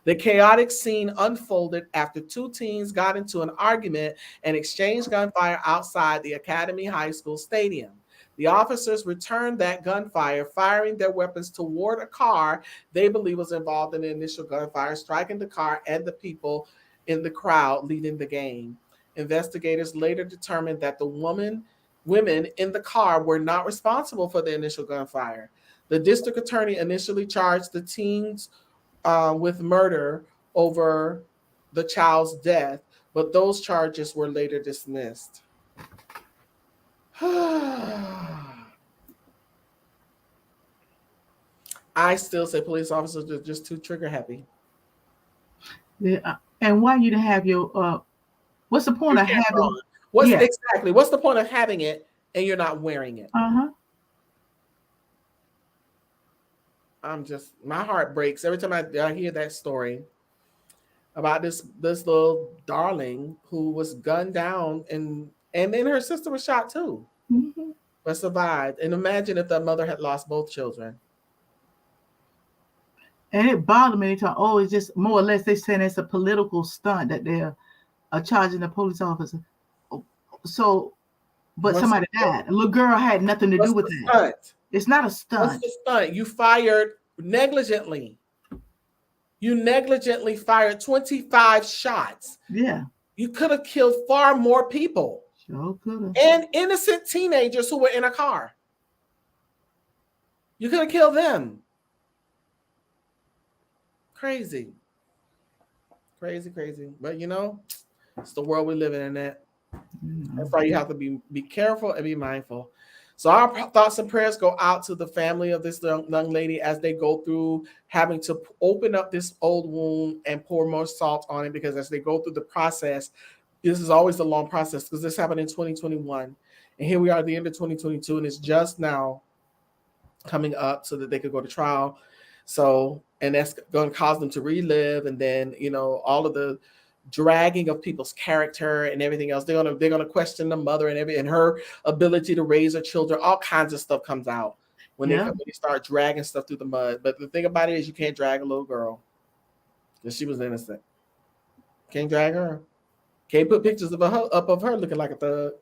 The chaotic scene unfolded after two teens got into an argument and exchanged gunfire outside the Academy High School stadium. The officers returned that gunfire, firing their weapons toward a car they believe was involved in the initial gunfire, striking the car and the people in the crowd leading the game. Investigators later determined that the women in the car were not responsible for the initial gunfire. The district attorney initially charged the teens with murder over the child's death, but those charges were later dismissed. I still say police officers are just too trigger happy. Yeah, and why you to have your what's the point of having? Exactly? What's the point of having it and you're not wearing it? My heart breaks every time I hear that story about this little darling who was gunned down and then her sister was shot too, but survived. And imagine if the mother had lost both children. And it bothered me to it's just more or less they saying it's a political stunt that they're charging the police officer. So, but somebody died. A little girl had nothing to do with that. Stunt? It's not a stunt. What's the stunt? You fired negligently. You negligently fired 25 shots. Yeah. You could have killed far more people. Sure could have. And innocent teenagers who were in a car. You could have killed them. Crazy. But it's the world we live in, Annette. That's why you have to be careful and be mindful. So our thoughts and prayers go out to the family of this young lady as they go through having to open up this old wound and pour more salt on it, because as they go through the process, this is always a long process, because this happened in 2021. And here we are at the end of 2022, and it's just now coming up so that they could go to trial. So, and that's going to cause them to relive, and then all of the dragging of people's character and everything else. They're gonna question the mother and her ability to raise her children. All kinds of stuff comes out when they start dragging stuff through the mud. But the thing about it is, you can't drag a little girl because she was innocent. Can't drag her. Can't put pictures of her looking like a thug.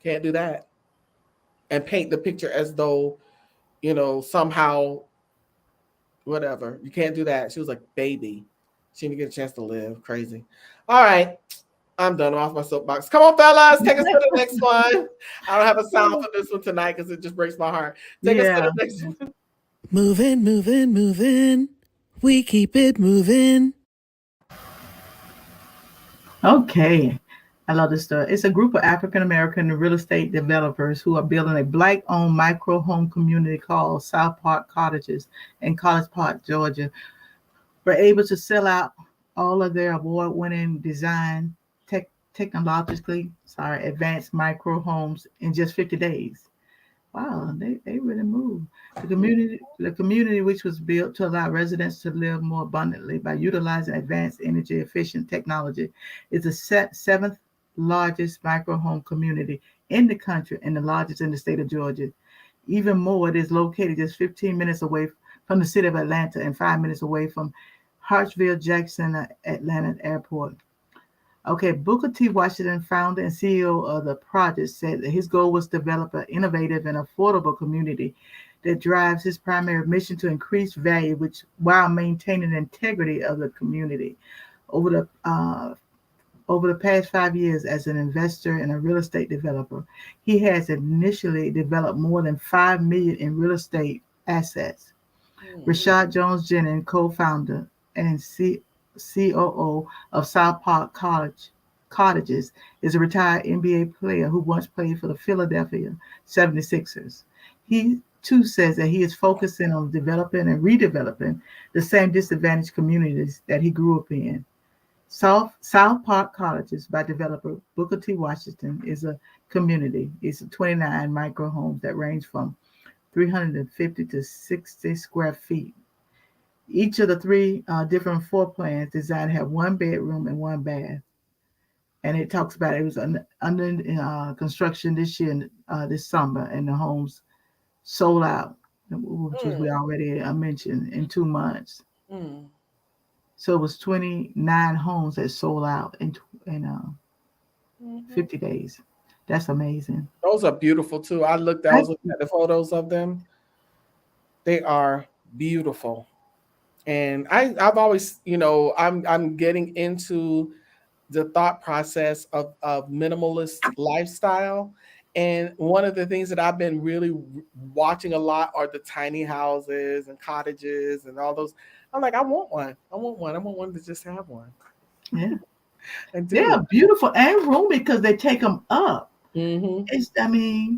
Can't do that. And paint the picture as though somehow. Whatever. You can't do that. She was like baby. She didn't get a chance to live. Crazy. All right. I'm done off my soapbox. Come on, fellas. Take us to the next one. I don't have a sound for this one tonight because it just breaks my heart. Take us to the next one. Moving. We keep it moving. Okay. I love this story. It's a group of African-American real estate developers who are building a Black-owned micro home community called South Park Cottages in College Park, Georgia. Were able to sell out all of their award-winning design, technologically advanced micro homes in just 50 days. Wow, they really moved. The community, which was built to allow residents to live more abundantly by utilizing advanced energy-efficient technology, is the seventh largest micro home community in the country and the largest in the state of Georgia. Even more, it is located just 15 minutes away from the city of Atlanta and 5 minutes away from Hartsfield-Jackson Atlanta Airport. Okay, Booker T. Washington, founder and CEO of the project, said that his goal was to develop an innovative and affordable community that drives his primary mission to increase value, while maintaining the integrity of the community. Over the Over the past 5 years as an investor and a real estate developer, he has initially developed more than $5 million in real estate assets. Rashad Jones Jennings, co-founder and COO of South Park Cottages, is a retired NBA player who once played for the Philadelphia 76ers. He too says that he is focusing on developing and redeveloping the same disadvantaged communities that he grew up in. South Park Cottages by developer Booker T. Washington is a community. It's 29 micro homes that range from 350 to 60 square feet. Each of the three different floor plans designed to have one bedroom and one bath. And it talks about it was under construction this year, this summer, and the homes sold out, which we already mentioned, in 2 months. So it was 29 homes that sold out in 50 days. That's amazing. Those are beautiful too. I was looking at the photos of them. They are beautiful. And I've always, I'm getting into the thought process of minimalist lifestyle. And one of the things that I've been really watching a lot are the tiny houses and cottages and all those. I'm like, I want one. I want one to just have one. Yeah. They are beautiful and roomy because they take them up. Mm-hmm.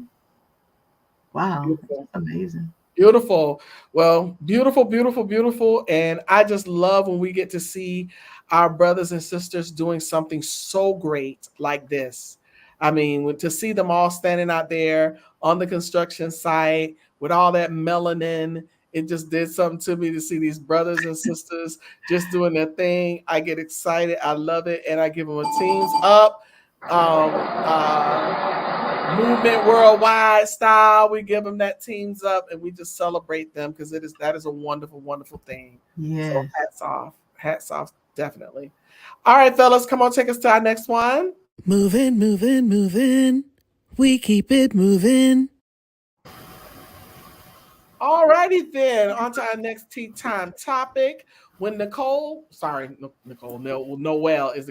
Wow. Beautiful. Amazing. Beautiful. Well, beautiful. And I just love when we get to see our brothers and sisters doing something so great like this. I mean, to see them all standing out there on the construction site with all that melanin, it just did something to me to see these brothers and sisters just doing their thing. I get excited. I love it. And I give them a teams up. Movement worldwide style. We give them that teams up and we just celebrate them because that is a wonderful, wonderful thing. Yeah. So hats off, definitely. All right, fellas, come on, take us to our next one. Moving. We keep it moving. All righty then, on to our next tea time topic. When Noelle is the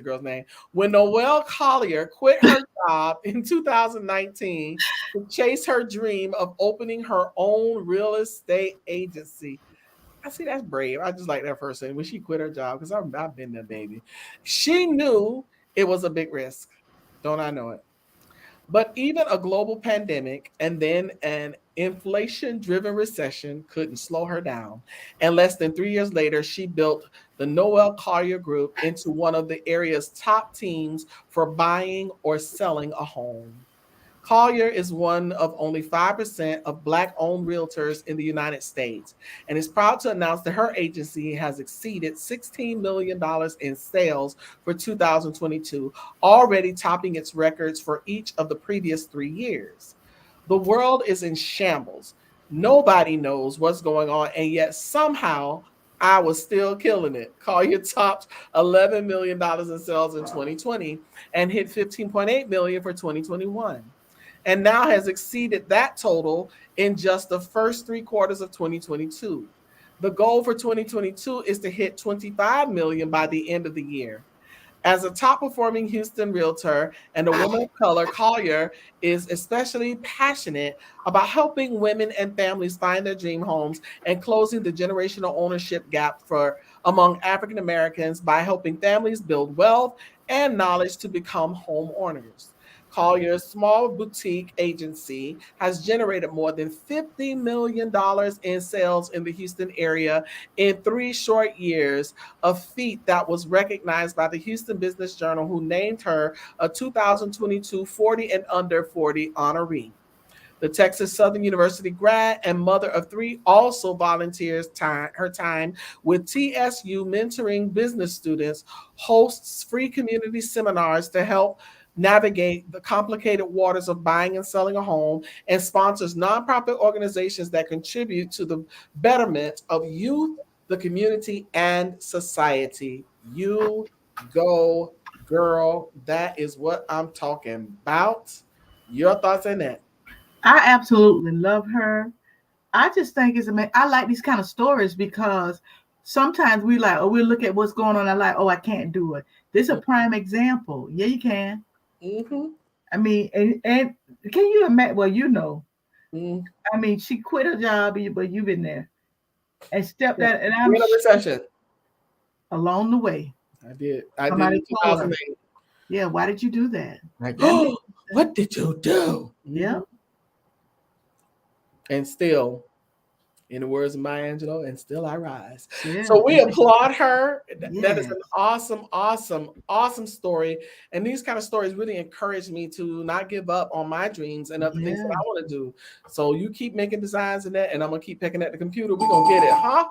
girl's name. When Noelle Collier quit her job in 2019 to chase her dream of opening her own real estate agency. I see that's brave. I just like that person when she quit her job because I've been there, baby. She knew it was a big risk. Don't I know it? But even a global pandemic and then an inflation-driven recession couldn't slow her down. And less than 3 years later, she built the Noelle Collier Group into one of the area's top teams for buying or selling a home. Collier is one of only 5% of Black-owned realtors in the United States and is proud to announce that her agency has exceeded $16 million in sales for 2022, already topping its records for each of the previous 3 years. The world is in shambles. Nobody knows what's going on, and yet somehow I was still killing it. Collier topped $11 million in sales in 2020 and hit $15.8 million for 2021. And now has exceeded that total in just the first 3 quarters of 2022. The goal for 2022 is to hit $25 million by the end of the year. As a top-performing Houston realtor and a woman of color, Collier is especially passionate about helping women and families find their dream homes and closing the generational ownership gap among African Americans by helping families build wealth and knowledge to become homeowners. Collier's small boutique agency has generated more than $50 million in sales in the Houston area in 3 short years, a feat that was recognized by the Houston Business Journal, who named her a 2022 40 and under 40 honoree. The Texas Southern University grad and mother of 3 also volunteers her time with TSU mentoring business students, hosts free community seminars to help navigate the complicated waters of buying and selling a home, and sponsors nonprofit organizations that contribute to the betterment of youth, the community, and society. You go, girl. That is what I'm talking about. Your thoughts on that? I absolutely love her. I just think it's amazing. I like these kind of stories because sometimes we look at what's going on. I like, oh, I can't do it. This is a prime example. Yeah, you can. Mm-hmm. I mean, and can you imagine? Well, you know, Mm-hmm. I mean, she quit her job, but you've been there and stepped Yeah. out, and We're I'm in a recession. along the way. I did. I did Somebody in told her, 2008. yeah, why did you do that? Like, That oh, makes what did you do? yeah, And still, in the words of Maya Angelou, and still I rise. yeah, So we applaud her. That is yeah, an awesome, awesome, awesome story. And these kind of stories really encourage me to not give up on my dreams and other things that yeah, I want to do. So you keep making designs and that, and I'm gonna keep picking at the computer. We're gonna get it, huh?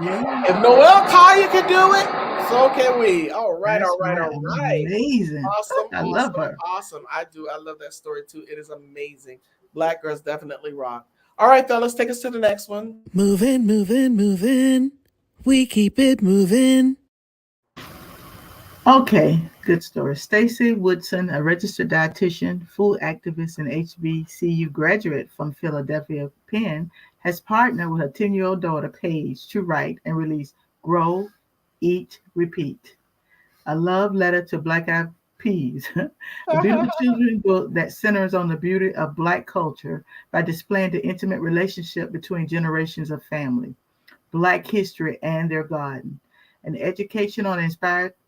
yeah. If Noel Kaya can do it, so can we. All right, That's all right, right. all right. Amazing. Awesome, I love awesome, her. awesome. I do. I love that story too. It is amazing. Black girls definitely rock. All right, fellas, take us to the next one. Moving, moving, moving. We keep it moving. Okay, good story. Stacy Woodson, a registered dietitian, food activist, and HBCU graduate from Philadelphia, Penn, has partnered with her 10-year-old daughter, Paige, to write and release Grow, Eat, Repeat, a love letter to Black Eyed Peas, a beautiful children's book that centers on the beauty of Black culture by displaying the intimate relationship between generations of family, Black history, and their garden. An educational and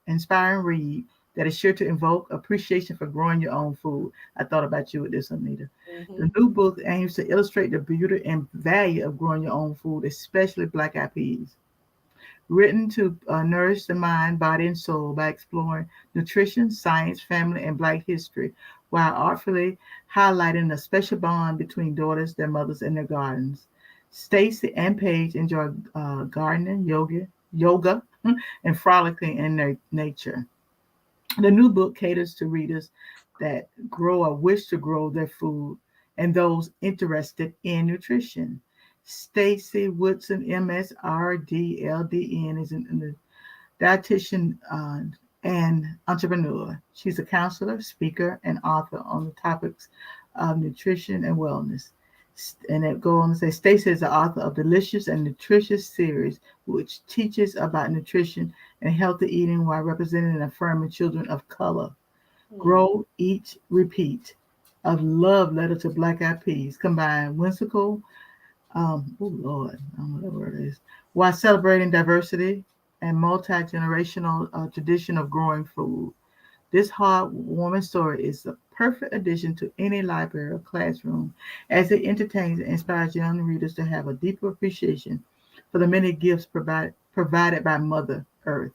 inspiring read that is sure to invoke appreciation for growing your own food. I thought about you with this, Anita. Mhm. The new book aims to illustrate the beauty and value of growing your own food, especially Black eyed peas. Written to nourish the mind, body, and soul by exploring nutrition, science, family, and Black history, while artfully highlighting the special bond between daughters, their mothers, and their gardens. Stacy and Paige enjoy gardening, yoga, and frolicking in their nature. The new book caters to readers that grow or wish to grow their food and those interested in nutrition. Stacy Woodson, MSRDLDN, is a dietitian and entrepreneur. She's a counselor, speaker, and author on the topics of nutrition and wellness. And it goes on to say Stacy is the author of Delicious and Nutritious series, which teaches about nutrition and healthy eating while representing and affirming children of color. Grow, Eat, Repeat, a love letter to Black Eyed Peas, combine whimsical, oh Lord, I don't know what that word is, while celebrating diversity and multi-generational tradition of growing food. This heartwarming story is the perfect addition to any library or classroom as it entertains and inspires young readers to have a deeper appreciation for the many gifts provided by Mother Earth.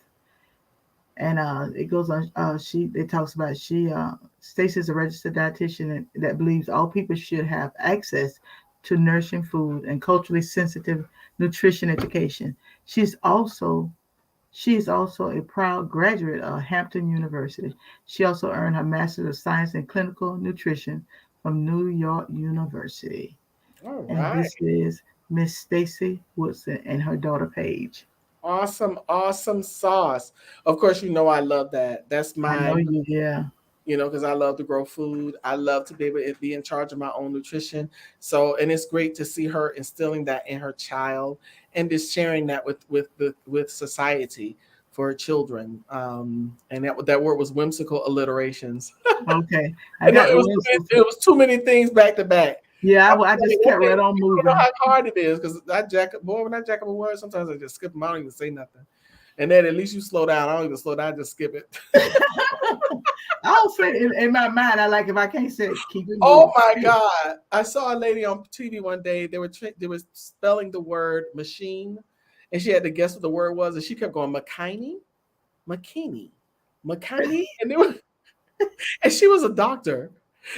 And it goes on. It talks about Stacey is a registered dietitian that believes all people should have access to nourishing food and culturally sensitive nutrition education. She is also a proud graduate of Hampton University. She also earned her Master's of Science in Clinical Nutrition from New York University. All And right. this is Miss Stacy Woodson and her daughter Paige. Awesome, awesome sauce. Of course, you know I love that. That's I know mine. you, yeah. You know, because I love to grow food. I love to be able to be in charge of my own nutrition. So, and it's great to see her instilling that in her child and just sharing that with society for her children. And that word was whimsical alliterations. Okay. I I know got the word. it was too many things back to back. Yeah, I just kept right on I don't moving. know how hard it is because when I jack up a word, sometimes I just skip them. I don't even say nothing. And then at least you slow down. I don't even slow down, I just skip it. I don't say it in my mind. I like if I can't say it, keep it moving. Oh my God. I saw a lady on TV one day. They were spelling the word machine, and she had to guess what the word was, and she kept going, McKinney, and it was, and she was a doctor.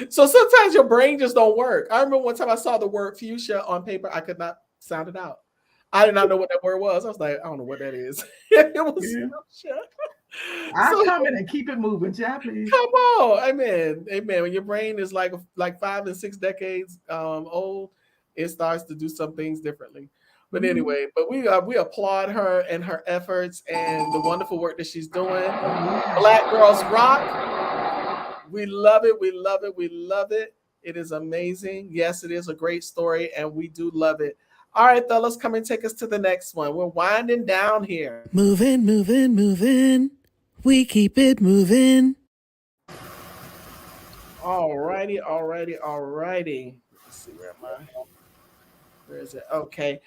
So sometimes your brain just don't work. I remember one time I saw the word fuchsia on paper. I could not sound it out. I did not know what that word was. I was like, I don't know what that is. It was fuchsia. I'll come in and keep it moving, child, please. Come on, amen. When your brain is like 5 and 6 decades old, it starts to do some things differently. But anyway, but we applaud her and her efforts and the wonderful work that she's doing. Black Girls Rock. We love it. We love it. We love it. It is amazing. Yes, it is a great story, and we do love it. All right, fellas, come and take us to the next one. We're winding down here. Moving, moving, moving. We keep it moving. Alrighty. Let's see, where am I? Where is it? Okay.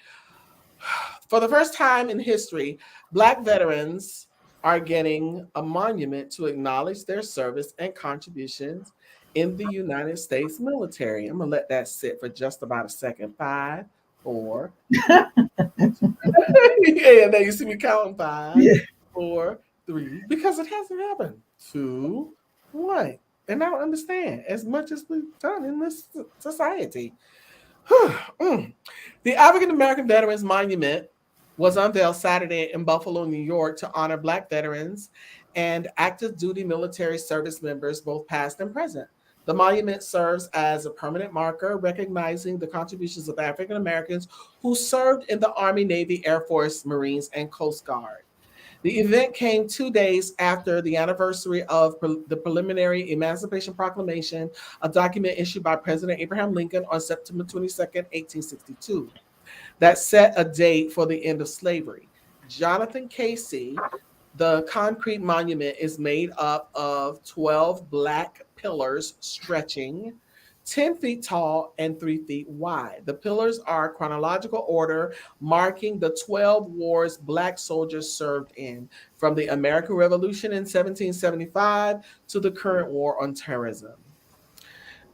For the first time in history, Black veterans are getting a monument to acknowledge their service and contributions in the United States military. I'm going to let that sit for just about a second. 5, 4. Yeah, now you see me counting 5, Yeah. 4, 3, because it hasn't happened. 2, 1. And I don't understand as much as we've done in this society. The African American Veterans Monument was unveiled Saturday in Buffalo, New York, to honor Black veterans and active duty military service members, both past and present. The monument serves as a permanent marker recognizing the contributions of African Americans who served in the Army, Navy, Air Force, Marines, and Coast Guard. The event came 2 days after the anniversary of the preliminary Emancipation Proclamation, a document issued by President Abraham Lincoln on September 22nd, 1862, that set a date for the end of slavery. Jonathan Casey, the concrete monument is made up of 12 Black pillars stretching 10 feet tall and 3 feet wide. The pillars are chronological order, marking the 12 wars Black soldiers served in, from the American Revolution in 1775 to the current war on terrorism.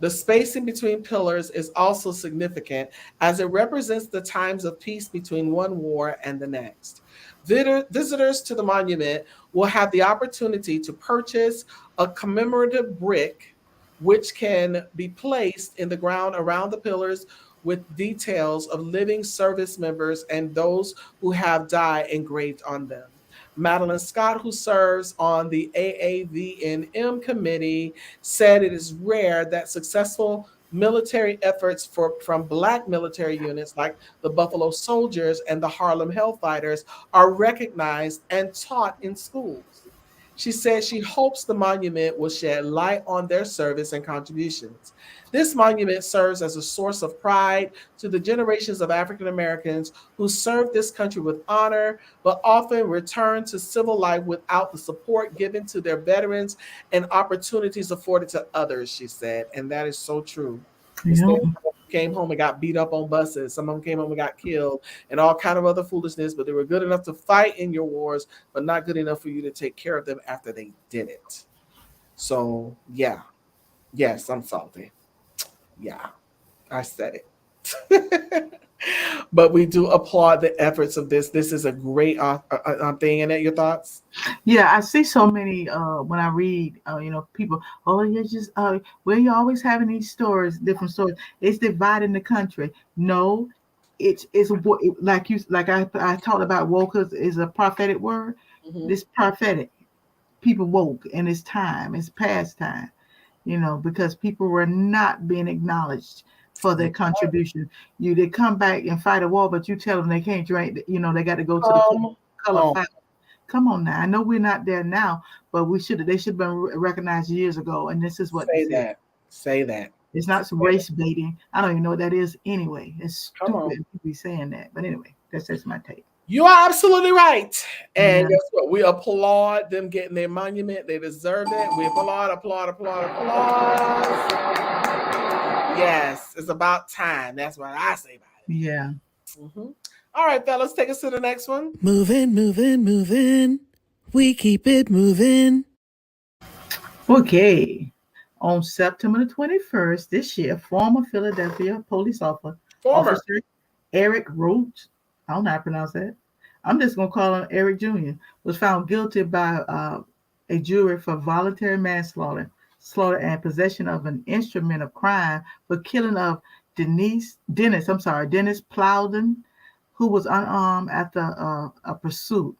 The spacing between pillars is also significant as it represents the times of peace between one war and the next. Visitors to the monument will have the opportunity to purchase a commemorative brick which can be placed in the ground around the pillars with details of living service members and those who have died engraved on them. Madeline Scott, who serves on the AAVNM committee, said it is rare that successful military efforts from Black military units like the Buffalo Soldiers and the Harlem Hellfighters are recognized and taught in schools. She said she hopes the monument will shed light on their service and contributions. This monument serves as a source of pride to the generations of African Americans who served this country with honor, but often returned to civil life without the support given to their veterans and opportunities afforded to others, she said. And that is so true. Yeah. Came home and got beat up on buses. Some of them came home and got killed and all kind of other foolishness, but they were good enough to fight in your wars, but not good enough for you to take care of them after they did it. So, yeah. Yes, I'm salty. Yeah, I said it. But we do applaud the efforts of this. This is a great thing. Annette, your thoughts? Yeah, I see so many when I read, people, oh, you're just, well, you're always having these stories, different stories. It's dividing the country. No, it's like I talked about woke is a prophetic word. Mhm. This prophetic, people woke, and it's time, it's past time, because people were not being acknowledged for their contribution. They come back and fight a war, but you tell them they can't drink, they got to go to the color fight. Come on now. I know we're not there now, but they should have been recognized years ago. And this is what Say that. Say that. It's not race baiting. I don't even know what that is anyway. It's Come on. stupid to be saying that. But anyway, that's my take. You are absolutely right. And Yeah. guess what? We applaud them getting their monument. They deserve it. We applaud. Yes, it's about time. That's what I say about it. Yeah. Mm-hmm. All right, fellas, take us to the next one. Moving, moving, moving. We keep it moving. Okay. On September the 21st this year, former Philadelphia police officer Eric Roach, I don't know how to pronounce that. I'm just going to call him Eric Jr., was found guilty by a jury for voluntary manslaughter and possession of an instrument of crime for killing of Dennis Plowden, who was unarmed after a pursuit,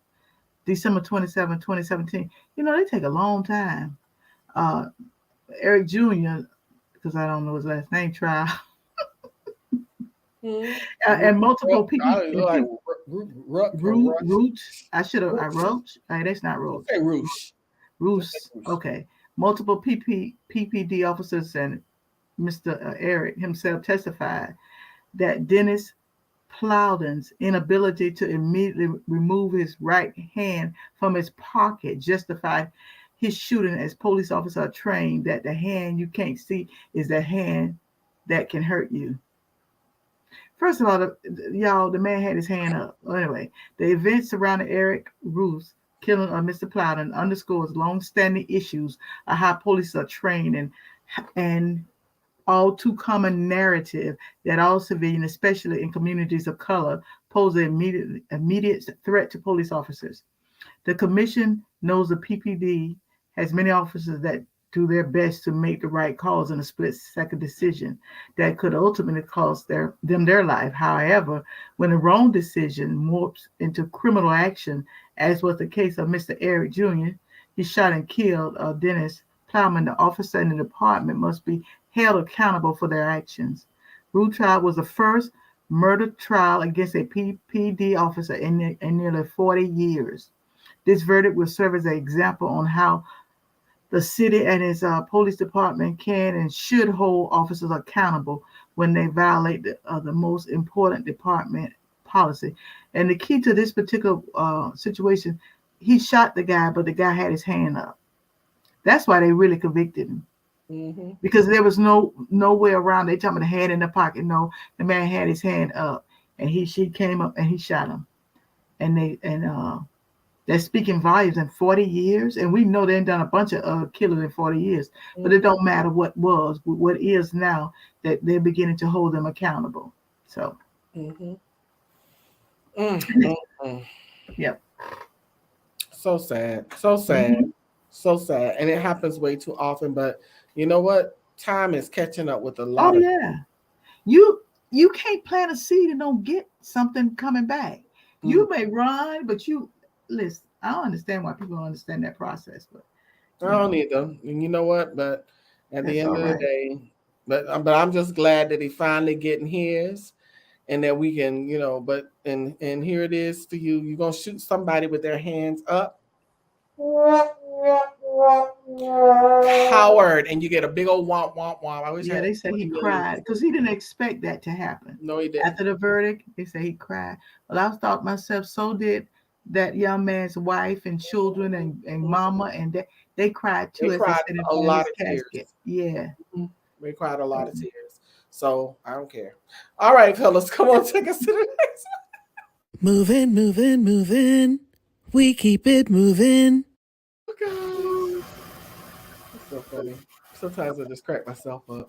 December 27, 2017. They take a long time. Eric Jr., because I don't know his last name, trial. And multiple people. Root. I wrote. That's not Roach. Say Roosh. Roosh. Okay. Multiple PPD officers and Mr. Eric himself testified that Dennis Plowden's inability to immediately remove his right hand from his pocket justified his shooting, as police officers are trained that the hand you can't see is the hand that can hurt you. First of all, the man had his hand up. Well, anyway, the events surrounding Eric Ruth's killing of Mr. Plowden underscores long-standing issues of how police are trained and all too common narrative that all civilians, especially in communities of color, pose an immediate threat to police officers. The commission knows the PPD has many officers that do their best to make the right calls in a split-second decision that could ultimately cost them their life. However, when the wrong decision morphs into criminal action, as was the case of Mr. Eric Jr., he shot and killed Dennis Plowman, the officer in the department must be held accountable for their actions. Ruth trial was the first murder trial against a PPD officer in nearly 40 years. This verdict will serve as an example on how the city and its police department can and should hold officers accountable when they violate the most important department policy. And the key to this particular situation, he shot the guy, but the guy had his hand up. That's why they really convicted him. Mm-hmm. Because there was no way around. They talking about the hand in the pocket. No, the man had his hand up, and she came up and he shot him. And they're speaking volumes in 40 years, and we know they've done a bunch of killers in 40 years. Mm-hmm. But it don't matter what was, what is now, that they're beginning to hold them accountable. So. Mm-hmm. Mm-hmm. Yep. So sad. So sad. Mm-hmm. So sad. And it happens way too often. But you know what? Time is catching up with a lot of. Oh, yeah. You can't plant a seed and don't get something coming back. Mm-hmm. You may run, but listen, I don't understand why people don't understand that process. But I don't either. And you know what? But at the end of the day, but I'm just glad that he finally getting his. And that we can, but and here it is for you. You're gonna shoot somebody with their hands up. Howard, and you get a big old womp womp womp. They said he cried because he didn't expect that to happen. No, he didn't. After the verdict, they said he cried. Well, I thought myself, so did that young man's wife and children and mama, and they cried too. They cried a lot of tears. Yeah, they cried a lot of tears. So I don't care. All right, fellas, come on, take us to the next one. Moving, moving, moving. We keep it moving. Okay. It's so funny. Sometimes I just crack myself up.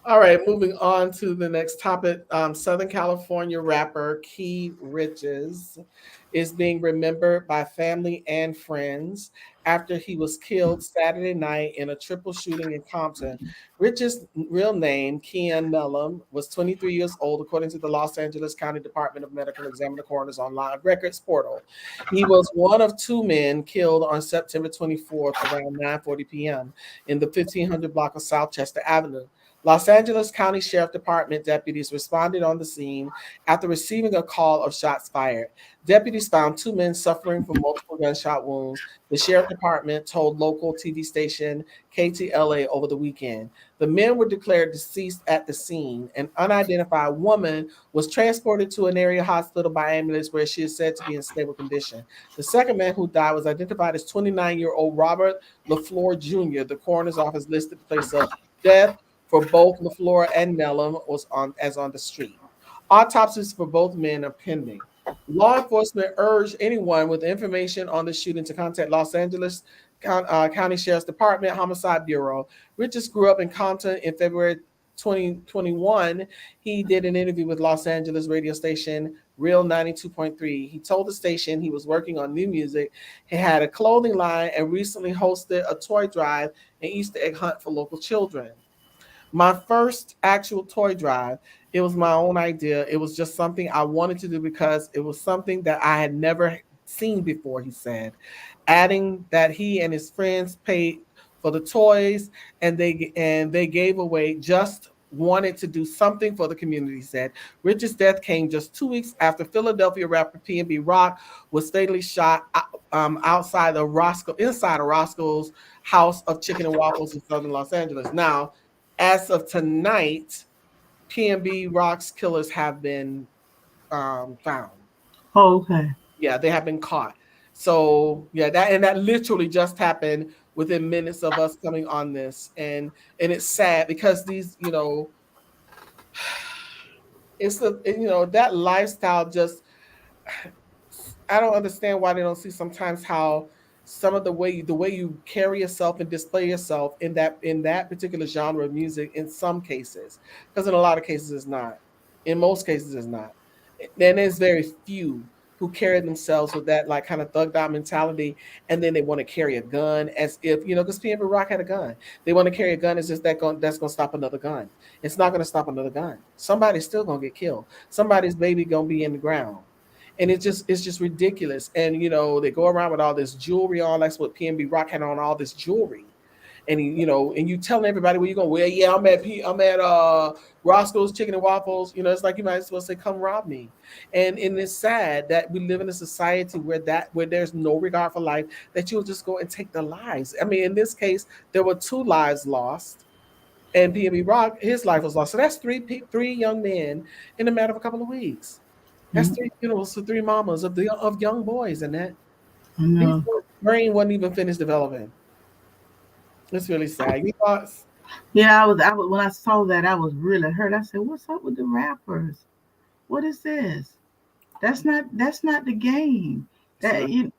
All right, moving on to the next topic. Southern California rapper Key Riches is being remembered by family and friends after he was killed Saturday night in a triple shooting in Compton. Riches' real name, Kean Mellum, was 23 years old, according to the Los Angeles County Department of Medical Examiner Coroner's Online Records portal. He was one of two men killed on September 24th around 9:40 p.m. in the 1500 block of South Chester Avenue. Los Angeles County Sheriff Department deputies responded on the scene after receiving a call of shots fired. Deputies found two men suffering from multiple gunshot wounds, the Sheriff Department told local TV station KTLA over the weekend. The men were declared deceased at the scene. An unidentified woman was transported to an area hospital by ambulance where she is said to be in stable condition. The second man who died was identified as 29-year-old Robert LaFleur Jr. The coroner's office listed the place of death for both LaFleur and Mellum was on the street. Autopsies for both men are pending. Law enforcement urged anyone with information on the shooting to contact Los Angeles County Sheriff's Department Homicide Bureau. Riches grew up in Compton in February 2021. He did an interview with Los Angeles radio station Real 92.3. He told the station he was working on new music. He had a clothing line and recently hosted a toy drive and Easter egg hunt for local children. My first actual toy drive, it was my own idea. It was just something I wanted to do because it was something that I had never seen before, he said. Adding that he and his friends paid for the toys and they gave away, just wanted to do something for the community, he said. Rich's death came just 2 weeks after Philadelphia rapper P&B Rock was fatally shot inside of Roscoe's house of chicken and waffles in southern Los Angeles. Now, as of tonight, P&B Rock's killers have been found. Oh, okay. Yeah, they have been caught. So yeah, that literally just happened within minutes of us coming on this, and it's sad because these, it's that lifestyle just, I don't understand why they don't see sometimes how some of the way you carry yourself and display yourself in that particular genre of music in some cases, because in a lot of cases it's not. In most cases it's not. Then there's very few who carry themselves with that like kind of thugged out mentality, and then they want to carry a gun as if because PNB Rock had a gun. They want to carry a gun as if that's gonna stop another gun. It's not gonna stop another gun. Somebody's still gonna get killed. Somebody's baby gonna be in the ground, and it's just ridiculous. And they go around with all this jewelry, all that's what PNB Rock had on, all this jewelry. And and you telling everybody where you going. Well, yeah, I'm at Roscoe's Chicken and Waffles. It's like you might as well say, come rob me. And it's sad that we live in a society where there's no regard for life, that you'll just go and take the lives. I mean, in this case, there were 2 lives lost, and PNB Rock, his life was lost. So that's three young men in a matter of a couple of weeks. That's 3 funerals for 3 mamas of young boys, and that I these know. boys' brain wasn't even finished developing. It's really sad. Your thoughts? Yeah, I was when I saw that, I was really hurt. I said, "What's up with the rappers? What is this? That's not the game. It's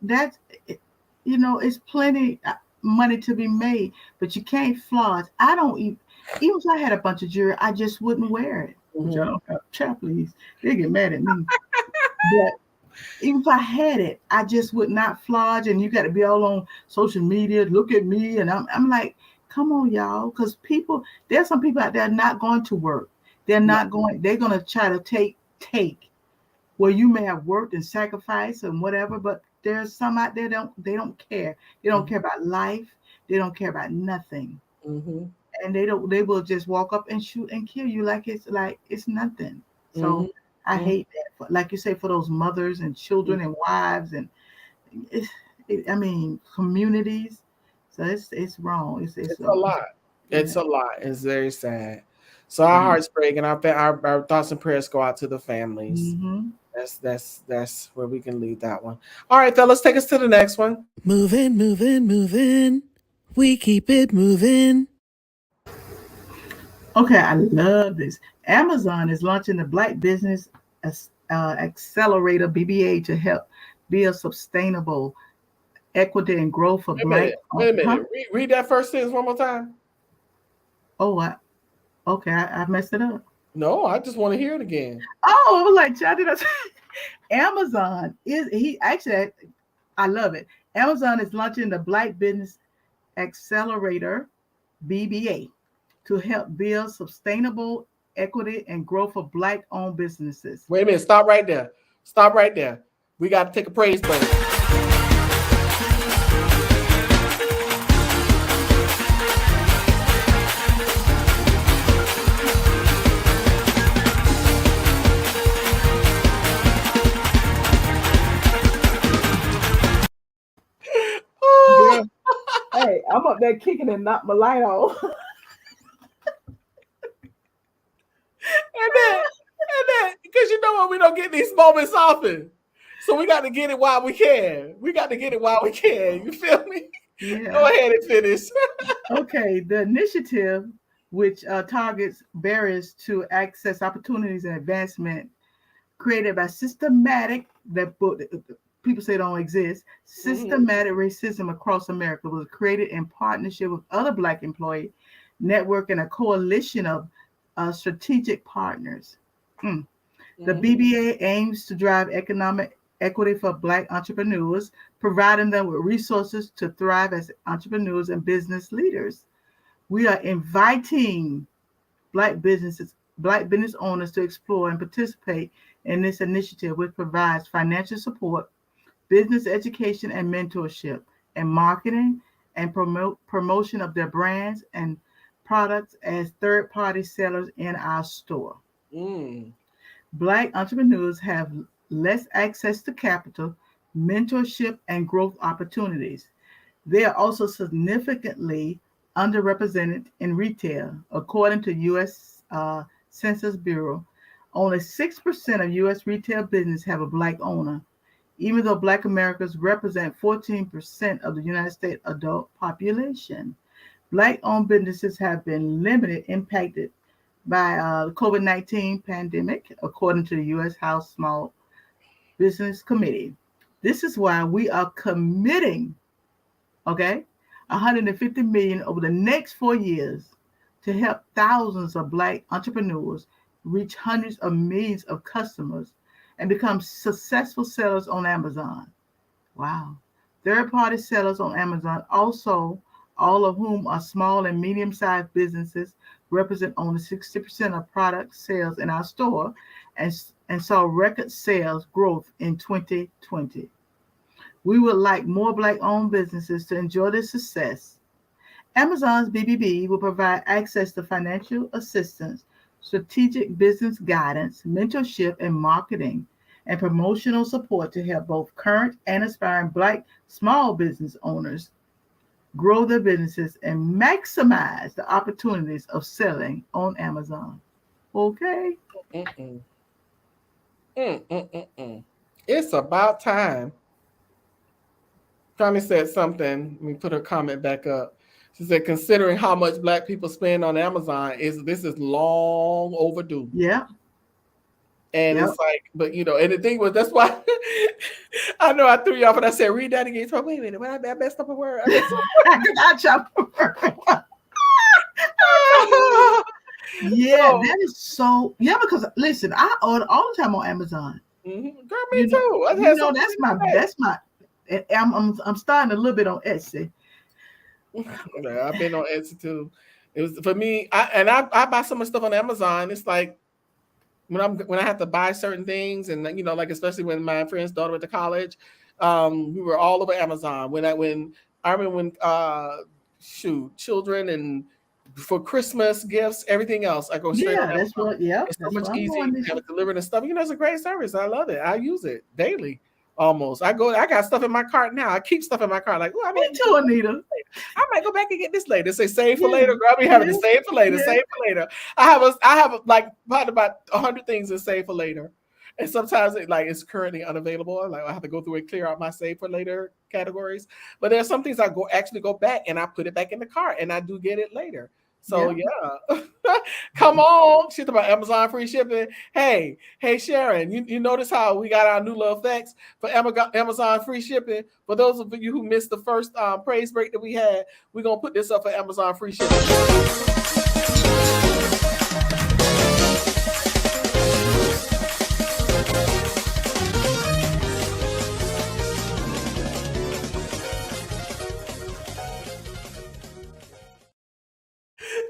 plenty money to be made, but you can't flaunt. I don't even if I had a bunch of jewelry, I just wouldn't wear it. Which I don't have. Child, please, they get mad at me. But even if I had it, I just would not flaunt. And you got to be all on social media. Look at me, and I'm like, come on, y'all, because there's some people out there not going to work. They're not going. They're going to try to take. Well, you may have worked and sacrificed and whatever, but there's some out there they don't care. They don't care about life. They don't care about nothing. Mm-hmm. And they will just walk up and shoot and kill you like it's nothing. So I hate that. Like you say, for those mothers and children and wives and communities. So it's wrong. It's a lot. It's a lot. It's very sad. So our hearts break, and our thoughts and prayers go out to the families. Mm-hmm. That's where we can leave that one. All right, fellas, take us to the next one. Moving, moving, moving. We keep it moving. Okay, I love this. Amazon is launching the Black Business Accelerator (BBA) to help build sustainable equity and growth for Black. Wait a minute. Read that first sentence one more time. Oh, okay, I messed it up. No, I just want to hear it again. Oh, I was like, did I say? Amazon I love it. Amazon is launching the Black Business Accelerator (BBA) to help build sustainable equity and growth for Black-owned businesses. Wait a minute. Stop right there. We got to take a praise break. Yeah. Hey, I'm up there kicking and knock my light off. And then, because you know what, we don't get these moments often. So we got to get it while we can. You feel me? Yeah. Go ahead and finish. Okay, the initiative, which targets barriers to access opportunities and advancement, created by people say don't exist, systematic racism across America, was created in partnership with other Black employee network and a coalition of strategic partners. The BBA aims to drive economic equity for Black entrepreneurs, providing them with resources to thrive as entrepreneurs and business leaders. We are inviting Black business owners to explore and participate in this initiative, which provides financial support, business education and mentorship, and marketing and promotion of their brands and products as third-party sellers in our store. Black entrepreneurs have less access to capital, mentorship, and growth opportunities. They are also significantly underrepresented in retail, according to U.S. Census Bureau. Only 6% of U.S. retail business have a Black owner, even though Black Americans represent 14% of the United States adult population. Black-owned businesses have been impacted by the COVID-19 pandemic, according to the U.S. House Small Business Committee. This is why we are committing, okay, $150 million over the next 4 years to help thousands of Black entrepreneurs reach hundreds of millions of customers and become successful sellers on Amazon. Wow. Third-party sellers on Amazon, also all of whom are small and medium-sized businesses, represent only 60% of product sales in our store and saw record sales growth in 2020. We would like more Black-owned businesses to enjoy this success. Amazon's BBB will provide access to financial assistance, strategic business guidance, mentorship, and marketing and promotional support to help both current and aspiring Black small business owners grow their businesses and maximize the opportunities of selling on Amazon. Okay? It's about time. Connie said something. Let me put her comment back up. She said, considering how much Black people spend on Amazon, this is long overdue. Yeah. And it's like, but and the thing was, that's why I know I threw you off and I said, read that again. So wait a minute, I messed up a word. Yeah, that is so. Yeah, because listen, I order all the time on Amazon. Mm-hmm. Girl, me too. That's my. I'm starting a little bit on Etsy. I've been on Etsy too. It was for me. I buy so much stuff on Amazon. It's like when I have to buy certain things, and like especially when my friend's daughter went to college, we were all over Amazon. When I remember when children and for Christmas gifts, everything else, I go straight on Amazon. It's so much easier to have it delivered and stuff. It's a great service. I love it. I use it daily. Almost. I got stuff in my cart now. I keep stuff in my cart. Like, me too, Anita. I might go back and get this later. Say save for later. Girl, I be having to save for later. Save for later. I have like about 100 things to save for later, and sometimes it's currently unavailable. Like I have to go through and clear out my save for later categories. But there are some things I actually go back and I put it back in the cart, and I do get it later. So come on. Shit about Amazon free shipping. Hey Sharon, you notice how we got our new little effects for Amazon free shipping? For those of you who missed the first praise break that we had, we're gonna put this up for Amazon free shipping.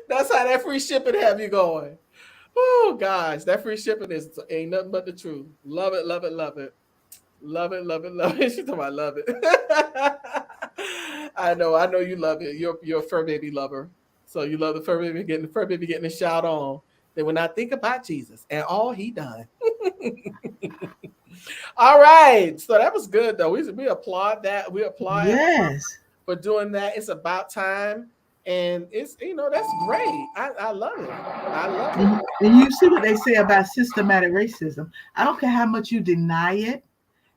That's how that free shipping have you going. Oh gosh, that free shipping ain't nothing but the truth. Love it, love it, love it. Love it, love it, love it. She's talking about love it. I know you love it. You're a fur baby lover. So you love the fur baby getting a shout on. Then when I think about Jesus and all he done. All right. So that was good though. We applaud that. We applaud for doing that. It's about time. And it's that's great. I love it. I love it. And you see what they say about systematic racism. I don't care how much you deny it.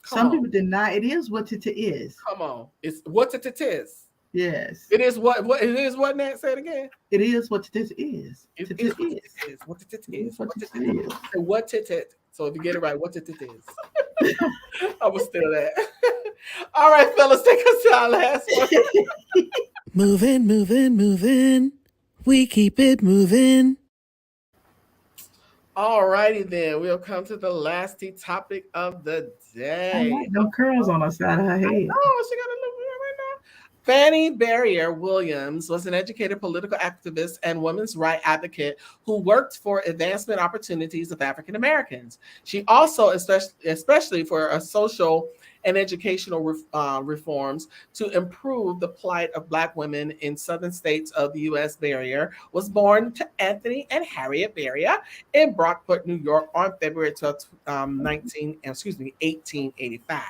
Some people deny it is what it is. Come on, it's what it is. Yes, it is what it is. What Nat said again? It is what it is. It is what it is. What it is. What it is. So if you get it right, what it is. I was still that. All right, fellas, take us to our last one. Moving, moving, moving. We keep it moving. All righty then. We'll come to the last topic of the day. I like no curls on the side of her head. Oh, she got a little bit right now. Fannie Barrier Williams was an educated political activist and women's rights advocate who worked for advancement opportunities of African Americans. She also, especially for a social and educational reforms to improve the plight of Black women in southern states of the U.S. Barrier, was born to Anthony and Harriet Barrier in Brockport, New York on February 12, 1885.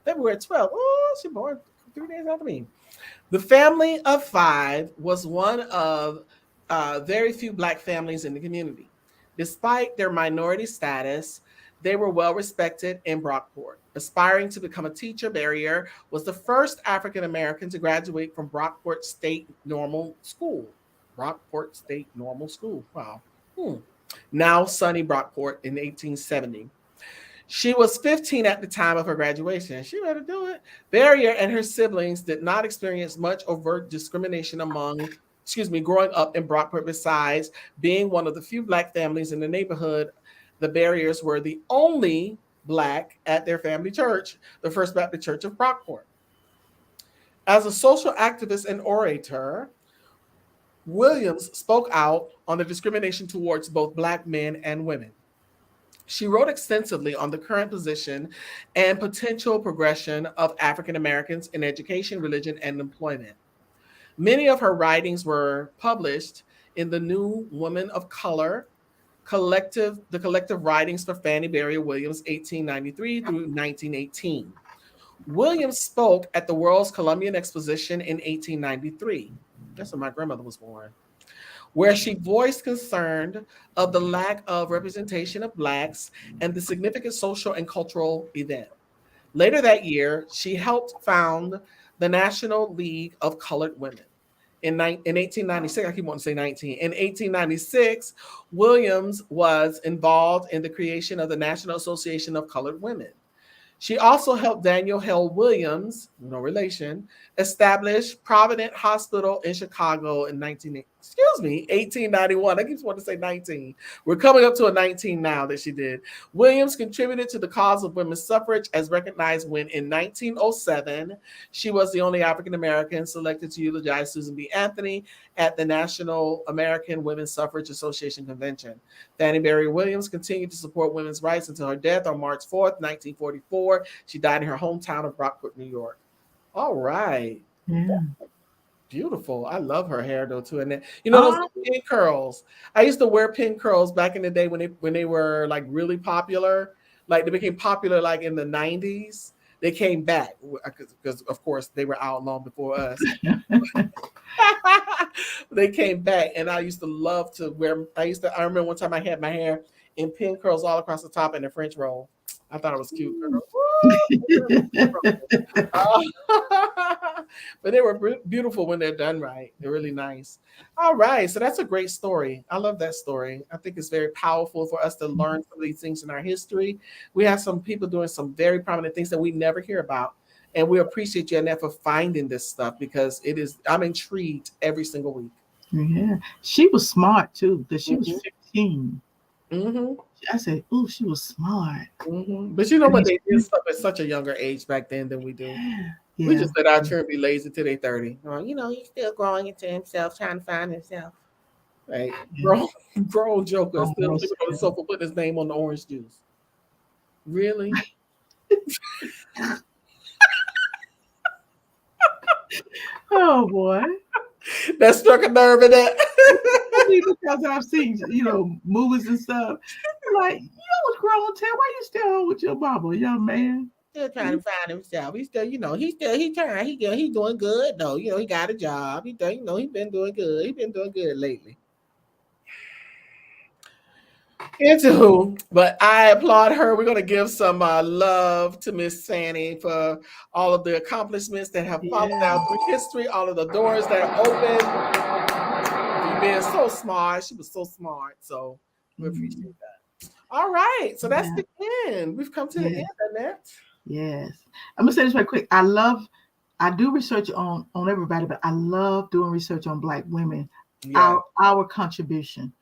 February 12th. Oh, she born 3 days after me. The family of five was one of very few Black families in the community. Despite their minority status, they were well respected in Brockport. Aspiring to become a teacher, Barrier was the first African American to graduate from Brockport State Normal School. Brockport State Normal School. Wow. Now Sunny Brockport in 1870. She was 15 at the time of her graduation. She better do it. Barrier and her siblings did not experience much overt discrimination growing up in Brockport. Besides being one of the few Black families in the neighborhood, the Barriers were the only Black at their family church, the First Baptist Church of Brockport. As a social activist and orator, Williams spoke out on the discrimination towards both Black men and women. She wrote extensively on the current position and potential progression of African Americans in education, religion, and employment. Many of her writings were published in the New Woman of Color the collective writings for Fannie Barrier Williams, 1893 through 1918. Williams spoke at the World's Columbian Exposition in 1893. That's when my grandmother was born, where she voiced concern of the lack of representation of Blacks and the significant social and cultural event. Later that year, she helped found the National League of Colored Women. In 1896, I keep wanting to say 19. In 1896, Williams was involved in the creation of the National Association of Colored Women. She also helped Daniel Hale Williams, no relation, establish Providence Hospital in Chicago in 1891. I keep wanting to say 19. We're coming up to a 19 now that she did. Williams contributed to the cause of women's suffrage as recognized when in 1907, she was the only African American selected to eulogize Susan B. Anthony at the National American Women's Suffrage Association Convention. Fannie Barrier Williams continued to support women's rights until her death on March 4th, 1944. She died in her hometown of Brockport, New York. All right. Yeah. Beautiful. I love her hair though too. And then, those pin curls. I used to wear pin curls back in the day when they were like really popular. Like they became popular like in the 90s. They came back because of course they were out long before us. They came back, and I used to love to wear. I remember one time I had my hair in pin curls all across the top and a French roll. I thought it was cute. But they were beautiful when they're done right. They're really nice. All right. So that's a great story. I love that story. I think it's very powerful for us to learn some of these things in our history. We have some people doing some very prominent things that we never hear about. And we appreciate you, Annette, for finding this stuff because I'm intrigued every single week. Yeah. She was smart too, because she was 15. Mm-hmm. I said, "Ooh, she was smart." Mm-hmm. But you know what? They did stuff at such a younger age back then than we do. Yeah. We just let our children be lazy till they're 30. He's still growing into himself, trying to find himself. Right? Yeah. Grown joker still living on the sofa, putting his name on the orange juice. Really? Oh boy. That struck a nerve in that. Because I've seen, movies and stuff. Like, you was grown, Ted. Why you still home with your mama, young man? Still trying to find himself. He's still, he's trying. He's doing good though. He got a job. He's been doing good. He's been doing good lately. But I applaud her. We're going to give some love to Miss Sandy for all of the accomplishments that have followed down through history, all of the doors that are open. You've been so smart. She was so smart. So we appreciate that. All right. So that's the end. We've come to the end, Annette. Yes. I'm going to say this right quick. I do research on everybody, but I love doing research on Black women, our contribution.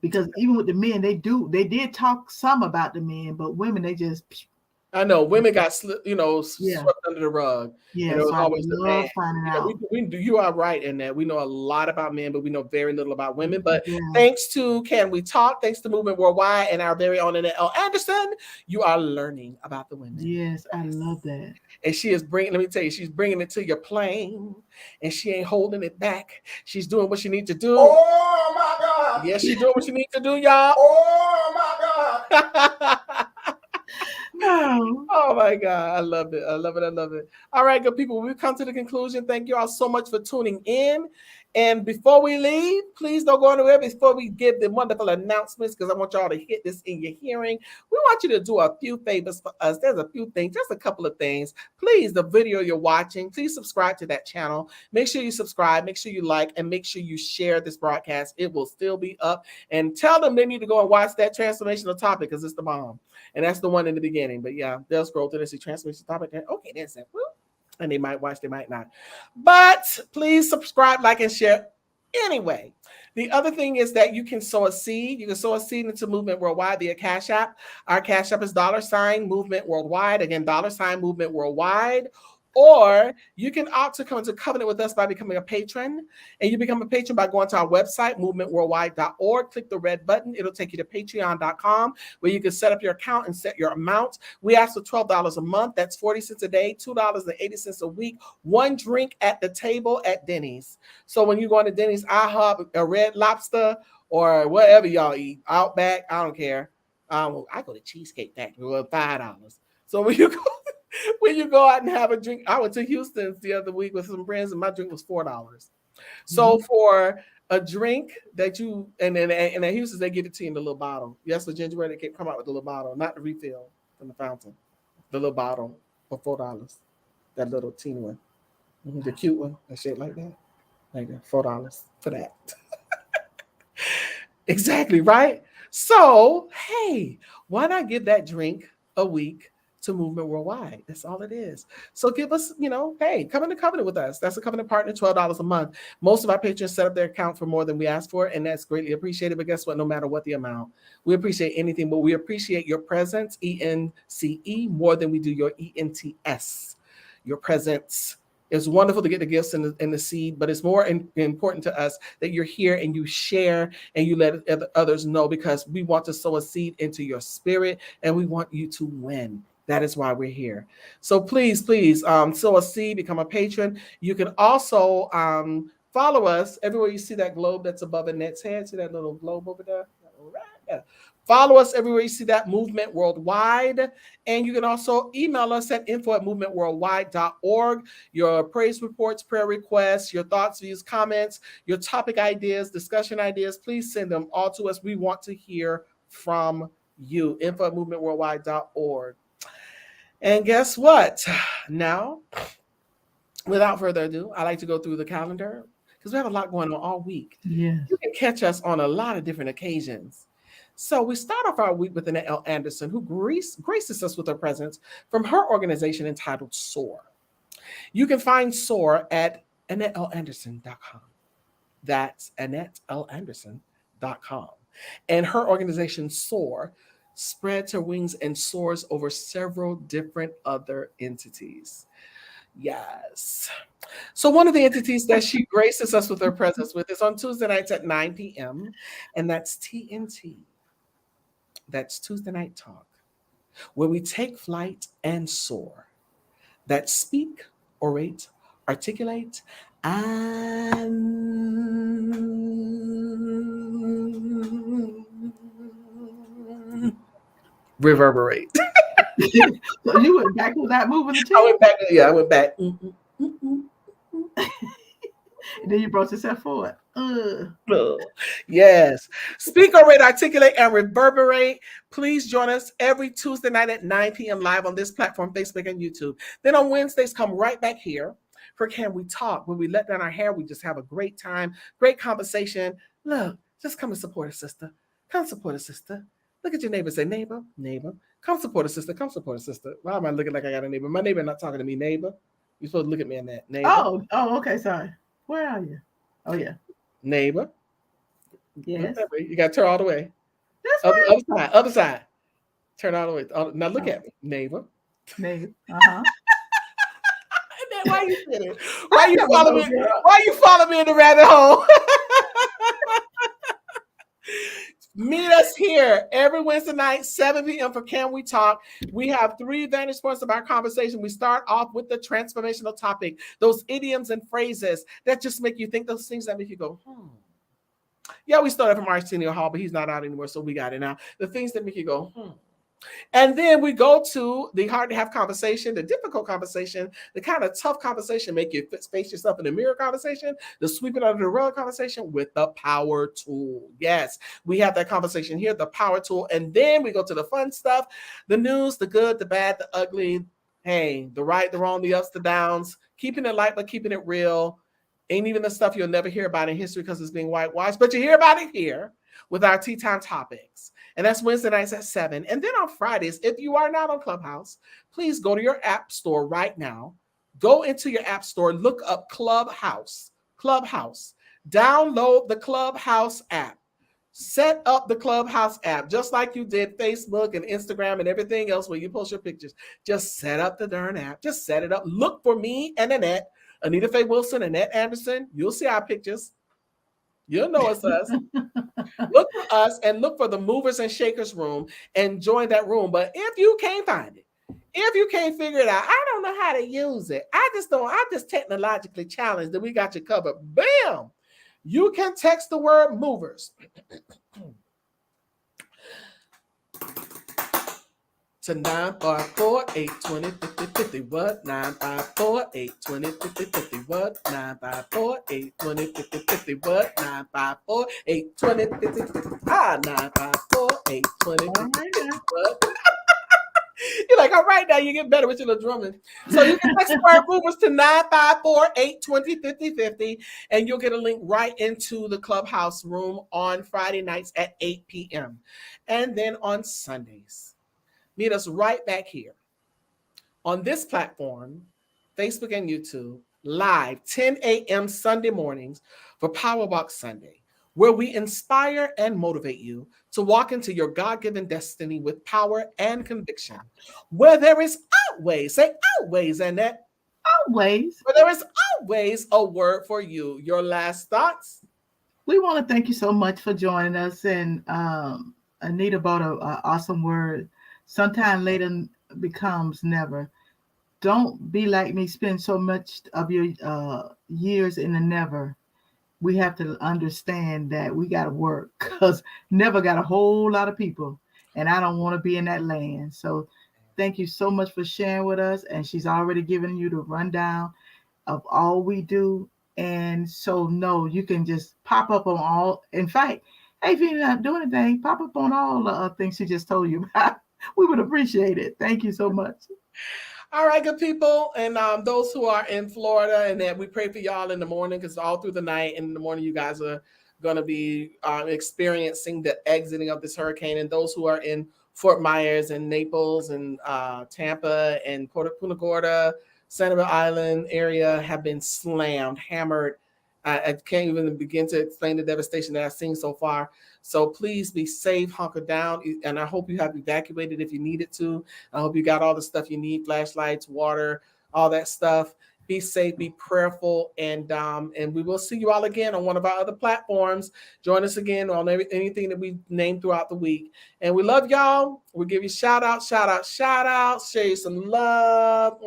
Because even with the men, they did talk some about the men, but women, they just. I know women got swept under the rug. Yeah, and it was so always the man. Finding out. You are right in that. We know a lot about men, but we know very little about women. But thanks to Can We Talk, thanks to Movement Worldwide and our very own Annette L. Anderson, you are learning about the women. Yes, I love that. And she is bringing it to your plane, and she ain't holding it back. She's doing what she needs to do. Oh my God! Yes, she's doing what she needs to do, y'all. Oh my God! No. Oh my God. I love it. I love it. All right, good people. We've come to the conclusion. Thank you all so much for tuning in. And before we leave, please don't go anywhere before we give the wonderful announcements, because I want y'all to hit this in your hearing. We want you to do a few favors for us. There's a few things, just a couple of things. Please, the video you're watching, please subscribe to that channel. Make sure you subscribe, make sure you like, and make sure you share this broadcast. It will still be up. And tell them they need to go and watch that Transformational Topic, because it's the bomb. And that's the one in the beginning. But yeah, they'll scroll through and see Transformational Topic. Okay, that's it. And they might watch, they might not. But please subscribe, like, and share anyway. The other thing is that you can sow a seed. You can sow a seed into Movement Worldwide via Cash App. Our Cash App is $ Movement Worldwide. Again, $ Movement Worldwide. Or you can opt to come into covenant with us by becoming a patron. And you become a patron by going to our website, movementworldwide.org. Click the red button. It'll take you to patreon.com, where you can set up your account and set your amount. We ask for $12 a month. That's 40 cents a day, $2.80 a week. One drink at the table at Denny's. So when you go to Denny's, IHOP, a Red Lobster, or whatever y'all eat, Outback, I don't care. I go to Cheesecake Factory with $5. So when you go out and have a drink, I went to Houston's the other week with some friends, and my drink was $4. So for a drink that you and at Houston's, they give it to you in the little bottle. Yes, for ginger ale, they come out with the little bottle, not the refill from the fountain. The little bottle for $4. That little teeny one, the cute one, that shit like that, $4 for that. Exactly, right? So hey, why not give that drink a week to Movement Worldwide? That's all it is. So give us, hey, come into covenant with us. That's a covenant partner, $12 a month. Most of our patrons set up their account for more than we ask for, and that's greatly appreciated. But guess what? No matter what the amount, we appreciate anything, but we appreciate your presence, ENCE, more than we do your ENTS. Your presence. It's wonderful to get the gifts and the seed, but it's more important to us that you're here and you share and you let others know, because we want to sow a seed into your spirit and we want you to win. That is why we're here. So please, sow a seed, become a patron. You can also follow us everywhere you see that globe that's above Annette's head. See that little globe over there? Right there. Follow us everywhere you see that, Movement Worldwide. And you can also email us at info@movementworldwide.org. Your praise reports, prayer requests, your thoughts, views, comments, your topic ideas, discussion ideas, please send them all to us. We want to hear from you. info@movementworldwide.org. And guess what? Now, without further ado, I like to go through the calendar because we have a lot going on all week. Yes. You can catch us on a lot of different occasions. So we start off our week with Annette L. Anderson, who graces us with her presence from her organization entitled SOAR. You can find SOAR at AnnetteLAnderson.com. That's AnnetteLAnderson.com. And her organization SOAR spreads her wings and soars over several different other entities. Yes. So one of the entities that she graces us with her presence with is on Tuesday nights at 9 p.m. And that's TNT. That's Tuesday Night Talk, where we take flight and soar. That speak, orate, articulate, and reverberate. So you went back without moving the chair? I went back. And then you brought yourself forward. Yes. Speak, orate, articulate, and reverberate. Please join us every Tuesday night at 9 p.m. live on this platform, Facebook and YouTube. Then on Wednesdays, come right back here for Can We Talk, where we let down our hair. We just have a great time, great conversation. Look, just come and support a sister. Come support a sister. Look at your neighbor. Say, neighbor, come support a sister. Come support a sister. Why am I looking like I got a neighbor? My neighbor not talking to me, neighbor. You're supposed to look at me in that, neighbor. Oh, okay, sorry. Where are you? Oh, yeah. Neighbor. Yes. You got to turn all the way. That's Other side. Turn all the way. Now look at me, neighbor. Neighbor. Uh-huh. Why you sitting? Why you follow me? Why you follow me in the rabbit hole? Meet us here every Wednesday night, 7 p.m. for Can We Talk. We have 3 vantage points of our conversation. We start off with the transformational topic, those idioms and phrases that just make you think, those things that make you go, Yeah, we started from Arsenio Hall, but he's not out anymore, so we got it now. The things that make you go, And then we go to the hard to have conversation, the difficult conversation, the kind of tough conversation, make you face yourself in the mirror conversation, the sweeping under the rug conversation with the power tool. Yes, we have that conversation here, the power tool. And then we go to the fun stuff, the news, the good, the bad, the ugly. Hey, the right, the wrong, the ups, the downs, keeping it light, but keeping it real. Ain't even the stuff you'll never hear about in history because it's being whitewashed, but you hear about it here with our Tea Time Topics. And that's Wednesday nights at 7. And then on Fridays, if you are not on Clubhouse, please go to your app store right now. Go into your app store, look up Clubhouse. Download the Clubhouse app. Set up the Clubhouse app, just like you did Facebook and Instagram and everything else where you post your pictures. Just set up the darn app. Just set it up. Look for me and Annette, Anita Faye Wilson, Annette Anderson. You'll see our pictures. You'll know it's us. Look for us and look for the Movers and Shakers room and join that room. But if you can't find it, if you can't figure it out, I don't know how to use it. I'm just technologically challenged that we got you covered. Bam! You can text the word movers to 954-820-5050. What? 954-820-5050. What? 954-820-5050. What? 954-820-5050. Ah, 954-820-5050. What? You're like, all right, now you get better with your little drumming. So you can text the word movers to 954-820-5050, and you'll get a link right into the Clubhouse room on Friday nights at 8 p.m. And then on Sundays, meet us right back here on this platform, Facebook and YouTube, live 10 a.m. Sunday mornings for Power Walk Sunday, where we inspire and motivate you to walk into your God-given destiny with power and conviction. Where there is always, say always, Annette. Always. Where there is always a word for you. Your last thoughts? We want to thank you so much for joining us. And Anita brought an awesome word. Sometime later becomes never. Don't be like me, spend so much of your years in the never. We have to understand that we got to work because never got a whole lot of people. And I don't want to be in that land. So thank you so much for sharing with us. And she's already given you the rundown of all we do. And so, no, you can just pop up on all. In fact, hey, if you're not doing anything, pop up on all the things she just told you about. We would appreciate it. Thank you so much. All right, good people. And those who are in Florida, and that we pray for y'all in the morning because all through the night and in the morning, you guys are going to be experiencing the exiting of this hurricane. And those who are in Fort Myers and Naples and Tampa and Punta Gorda, Sanibel Island area have been slammed, hammered. I can't even begin to explain the devastation that I've seen so far. So please be safe, hunker down. And I hope you have evacuated if you needed to. I hope you got all the stuff you need, flashlights, water, all that stuff. Be safe, be prayerful, and we will see you all again on one of our other platforms. Join us again on anything that we named throughout the week. And we love y'all. We'll give you shout out, share you some love.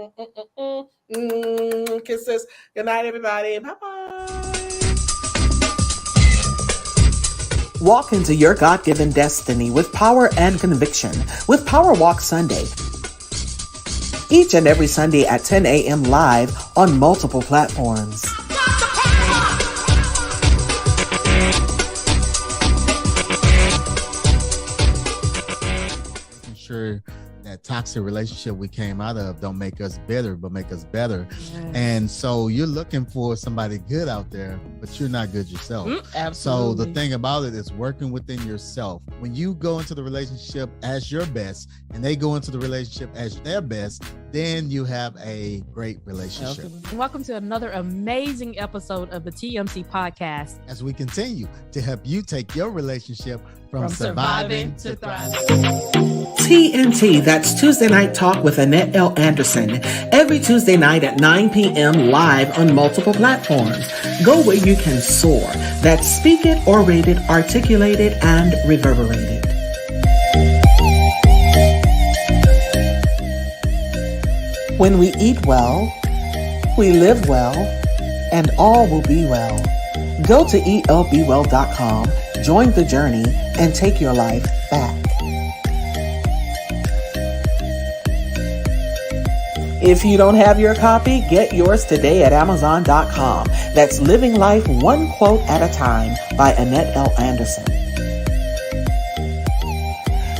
Kisses. Good night, everybody. Bye-bye. Walk into your God-given destiny with power and conviction with Power Walk Sunday. Each and every Sunday at 10 a.m. live on multiple platforms. Making sure that toxic relationship we came out of don't make us bitter, but make us better. Yes. And so you're looking for somebody good out there, but you're not good yourself. Absolutely. So the thing about it is working within yourself. When you go into the relationship as your best and they go into the relationship as their best, then you have a great relationship. Welcome to another amazing episode of the TMC podcast. As we continue to help you take your relationship from surviving to thriving. TNT, that's Tuesday Night Talk with Annette L. Anderson, every Tuesday night at 9 p.m. live on multiple platforms. Go where you can soar. That's speak it, orated, articulated, and reverberated. When we eat well, we live well, and all will be well. Go to elbwell.com, join the journey, and take your life back. If you don't have your copy, get yours today at Amazon.com. That's Living Life One Quote at a Time by Annette L. Anderson.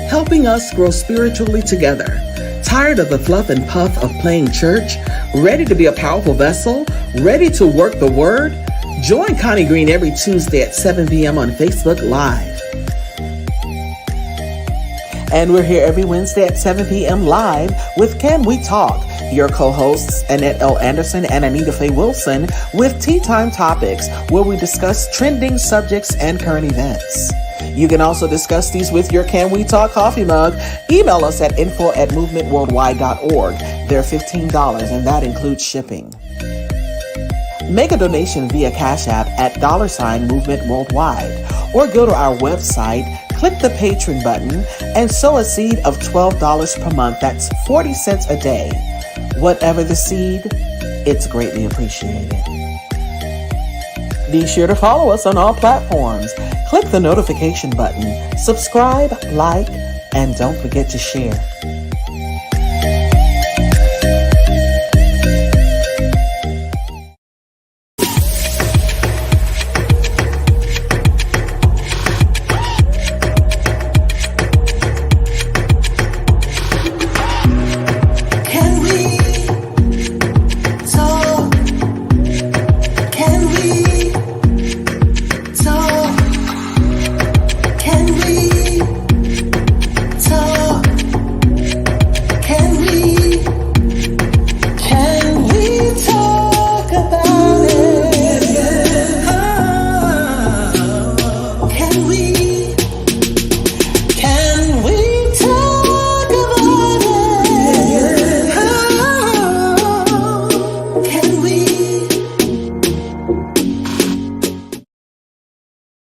Helping us grow spiritually together. Tired of the fluff and puff of playing church? Ready to be a powerful vessel? Ready to work the word? Join Connie Green every Tuesday at 7 p.m. on Facebook Live. And we're here every Wednesday at 7 p.m. live with Can We Talk? Your co-hosts, Annette L. Anderson and Anita Faye Wilson, with Tea Time Topics, where we discuss trending subjects and current events. You can also discuss these with your Can We Talk coffee mug. Email us at info@movementworldwide.org. They're $15, and that includes shipping. Make a donation via Cash App at $Movement Worldwide, or go to our website, click the Patreon button, and sow a seed of $12 per month. That's 40 cents a day. Whatever the seed, it's greatly appreciated. Be sure to follow us on all platforms. Click the notification button, subscribe, like, and don't forget to share.